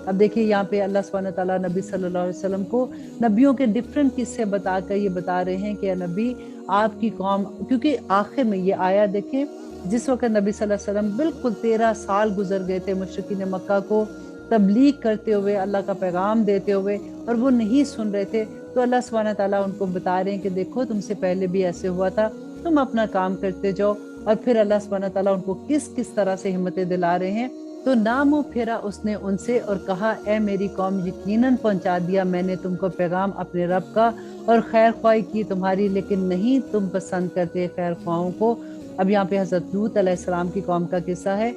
اب دیکھیے یہاں پہ اللہ سبحانہ تعالیٰ نبی صلی اللہ علیہ وسلم کو نبیوں کے ڈفرینٹ قصے بتا کر یہ بتا رہے ہیں کہ اے نبی آپ کی قوم، کیونکہ آخر میں یہ آیا دیکھیں جس وقت نبی صلی اللہ علیہ وسلم بالکل 13 سال گزر گئے تھے مشرکین مکہ کو تبلیغ کرتے ہوئے، اللہ کا پیغام دیتے ہوئے، اور وہ نہیں سن رہے تھے، تو اللہ سبحانہ تعالیٰ ان کو بتا رہے ہیں کہ دیکھو تم سے پہلے بھی ایسے ہوا تھا، تم اپنا کام کرتے جاؤ۔ اور پھر اللہ سبحانہ تعالیٰ ان کو کس کس طرح سے ہمتیں دلا رہے ہیں۔ تو نامو پھیرا اس نے ان سے اور کہا اے میری قوم یقیناً پہنچا دیا میں نے تم کو پیغام اپنے رب کا، اور خیر خواہی کی تمہاری، لیکن نہیں تم پسند کرتے خیر خواہوں کو۔ اب یہاں پہ حضرت لوط علیہ السلام کی قوم کا قصہ ہے۔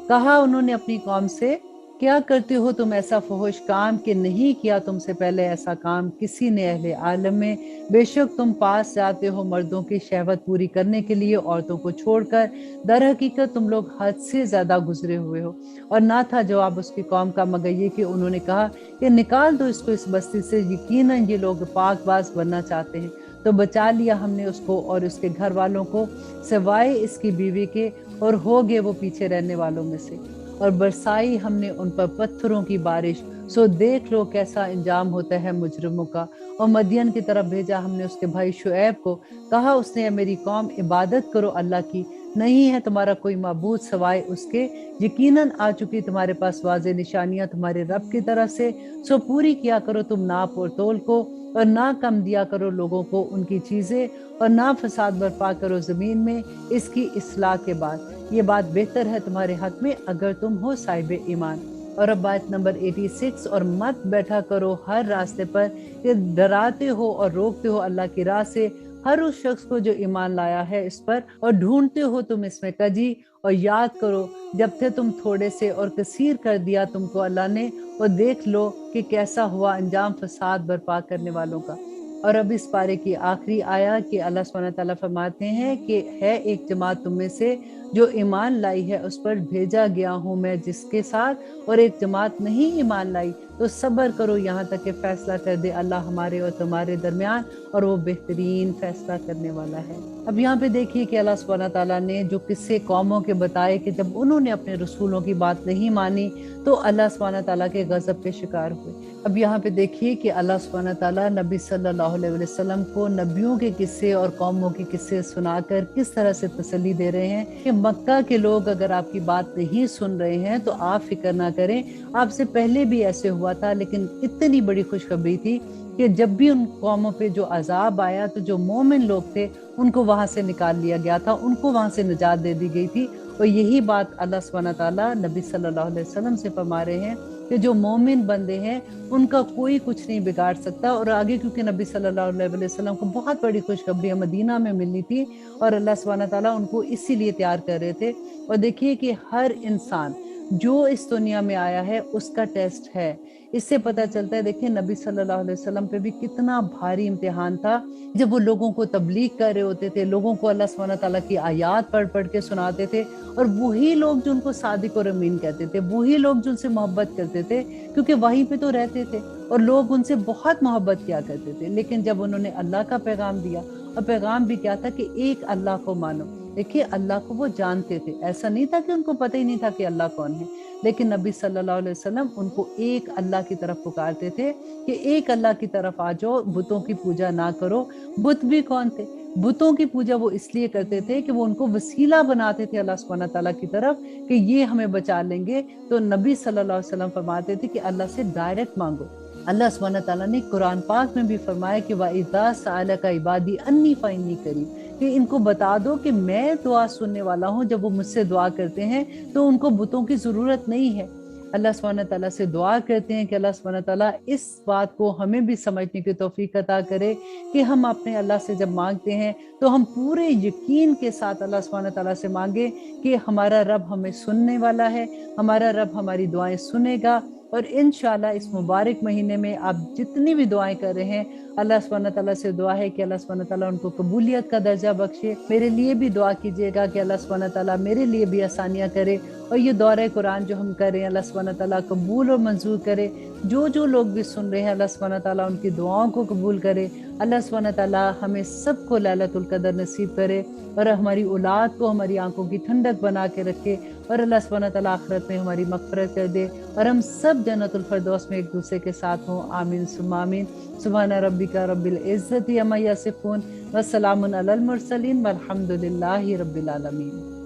کہا انہوں نے اپنی قوم سے کیا کرتے ہو تم ایسا فحش کام کہ نہیں کیا تم سے پہلے ایسا کام کسی نے اہل عالم میں، بے شک تم پاس جاتے ہو مردوں کی شہوت پوری کرنے کے لیے عورتوں کو چھوڑ کر، در حقیقت تم لوگ حد سے زیادہ گزرے ہوئے ہو۔ اور نہ تھا جواب اس کی قوم کا مگر یہ کہ انہوں نے کہا کہ نکال دو اس کو اس بستی سے، یقیناً یہ لوگ پاک باز بننا چاہتے ہیں۔ تو بچا لیا ہم نے اس کو اور اس کے گھر والوں کو سوائے اس کی بیوی کے، اور ہو گئے وہ پیچھے رہنے والوں میں سے۔ اور برسائی ہم نے ان پر پتھروں کی بارش، سو دیکھ لو کیسا انجام ہوتا ہے مجرموں کا۔ اور مدین کی طرف بھیجا ہم نے اس کے بھائی شعیب کو، کہا اس نے میری قوم عبادت کرو اللہ کی، نہیں ہے تمہارا کوئی معبود سوائے اس کے، یقیناً آ چکی تمہارے پاس واضح نشانیاں تمہارے رب کی طرف سے، سو پوری کیا کرو تم ناپ اور تول کو، اور نہ کم دیا کرو لوگوں کو ان کی چیزیں، اور نہ فساد برپا کرو زمین میں اس کی اصلاح کے بعد، یہ بات بہتر ہے تمہارے حق میں اگر تم ہو صاحب ایمان۔ اور اب آیت نمبر 86، اور مت بیٹھا کرو ہر راستے پر کہ ڈراتے ہو اور روکتے ہو اللہ کی راہ سے ہر اس شخص کو جو ایمان لایا ہے اس پر، اور ڈھونڈتے ہو تم اس میں کجی، اور یاد کرو جب تھے تم تھوڑے سے اور کثیر کر دیا تم کو اللہ نے، اور دیکھ لو کہ کیسا ہوا انجام فساد برپا کرنے والوں کا۔ اور اب اس پارے کی آخری آیا کہ اللہ سبحانہ تعالیٰ فرماتے ہیں کہ ہے ایک جماعت تم میں سے جو ایمان لائی ہے، اس پر بھیجا گیا ہوں میں جس کے ساتھ، اور ایک جماعت نہیں ایمان لائی، تو صبر کرو یہاں تک کہ فیصلہ کر دے اللہ ہمارے اور تمہارے درمیان، اور وہ بہترین فیصلہ کرنے والا ہے۔ اب یہاں پہ دیکھیے کہ اللہ سبحانہ تعالیٰ نے جو قصے قوموں کے بتائے کہ جب انہوں نے اپنے رسولوں کی بات نہیں مانی تو اللہ سبحانہ تعالیٰ کے غضب کے شکار ہوئے۔ اب یہاں پہ دیکھیے کہ اللہ سبحانہ تعالیٰ نبی صلی اللہ علیہ وسلم کو نبیوں کے قصے اور قوموں کے قصے سنا کر کس طرح سے تسلی دے رہے ہیں کہ مکہ کے لوگ اگر آپ کی بات نہیں سن رہے ہیں تو آپ فکر نہ کریں، آپ سے پہلے بھی ایسے ہوا تھا، لیکن اتنی بڑی خوشخبری تھی کہ جب بھی ان قوموں پہ جو عذاب آیا تو جو مومن لوگ تھے ان کو وہاں سے نکال لیا گیا تھا، ان کو وہاں سے نجات دے دی گئی تھی۔ اور یہی بات اللہ سبحانہ تعالیٰ نبی صلی اللہ علیہ وسلم سے فرما رہے ہیں کہ جو مومن بندے ہیں ان کا کوئی کچھ نہیں بگاڑ سکتا۔ اور آگے کیونکہ نبی صلی اللہ علیہ وسلم کو بہت بڑی خوشخبری مدینہ میں ملنی تھی، اور اللہ سبحانہ تعالیٰ ان کو اسی لیے تیار کر رہے تھے۔ اور دیکھیے کہ ہر انسان جو اس دنیا میں آیا ہے اس کا ٹیسٹ ہے، اس سے پتہ چلتا ہے۔ دیکھیں نبی صلی اللہ علیہ وسلم پہ بھی کتنا بھاری امتحان تھا جب وہ لوگوں کو تبلیغ کر رہے ہوتے تھے، لوگوں کو اللہ سبحانہ تعالیٰ کی آیات پڑھ پڑھ کے سناتے تھے، اور وہی لوگ جو ان کو صادق اور امین کہتے تھے، وہی لوگ جو ان سے محبت کرتے تھے کیونکہ وہیں پہ تو رہتے تھے، اور لوگ ان سے بہت محبت کیا کرتے تھے۔ لیکن جب انہوں نے اللہ کا پیغام دیا اور پیغام بھی کیا تھا کہ ایک اللہ کو مانو۔ دیکھیے اللہ کو وہ جانتے تھے، ایسا نہیں تھا کہ ان کو پتہ ہی نہیں تھا کہ اللہ کون ہے، لیکن نبی صلی اللہ علیہ وسلم ان کو ایک اللہ کی طرف پکارتے تھے کہ ایک اللہ کی طرف آ جاؤ، بتوں کی پوجا نہ کرو۔ بت بھی کون تھے؟ بتوں کی پوجا وہ اس لیے کرتے تھے کہ وہ ان کو وسیلہ بناتے تھے اللہ سبحانہ تعالیٰ کی طرف کہ یہ ہمیں بچا لیں گے۔ تو نبی صلی اللہ علیہ وسلم فرماتے تھے کہ اللہ سے ڈائریکٹ مانگو۔ اللہ سبحانہ تعالیٰ نے قرآن پاک میں بھی فرمایا کہ وَإِذَا سَأَلَكَ عِبَادِي عَنِّي فَإِنِّي قَرِيبٌ، کہ ان کو بتا دو کہ میں دعا سننے والا ہوں۔ جب وہ مجھ سے دعا کرتے ہیں تو ان کو بتوں کی ضرورت نہیں ہے، اللہ سبحانہ تعالیٰ سے دعا کرتے ہیں کہ اللہ سبحانہ تعالیٰ اس بات کو ہمیں بھی سمجھنے کی توفیق عطا کرے کہ ہم اپنے اللہ سے جب مانگتے ہیں تو ہم پورے یقین کے ساتھ اللہ سبحانہ تعالیٰ سے مانگیں کہ ہمارا رب ہمیں سننے والا ہے، ہمارا رب ہماری دعائیں سنے گا۔ اور انشاءاللہ اس مبارک مہینے میں آپ جتنی بھی دعائیں کر رہے ہیں، اللہ سبحانہ تعالیٰ سے دعا ہے کہ اللہ سبحانہ تعالیٰ ان کو قبولیت کا درجہ بخشے۔ میرے لیے بھی دعا کیجیے گا کہ اللہ سبحانہ تعالیٰ میرے لیے بھی آسانیاں کرے، اور یہ دورہ قرآن جو ہم کر رہے ہیں اللہ سبحانہ تعالیٰ قبول اور منظور کرے۔ جو لوگ بھی سن رہے ہیں اللہ سبحانہ تعالیٰ ان کی دعاؤں کو قبول کرے۔ اللہ سبحانہ تعالیٰ ہمیں سب کو لیلۃ القدر نصیب کرے، اور ہماری اولاد کو ہماری آنکھوں کی ٹھنڈک بنا کے رکھے، اور اللہ سبحانہ تعالیٰ آخرت میں ہماری مغفرت کر دے، اور ہم سب جنت الفردوس میں ایک دوسرے کے ساتھ ہوں۔ آمین ثم آمین۔ سبحان ربک رب العزت عما یصفون، وسلام علی المرسلین، والحمد للہ رب العالمین۔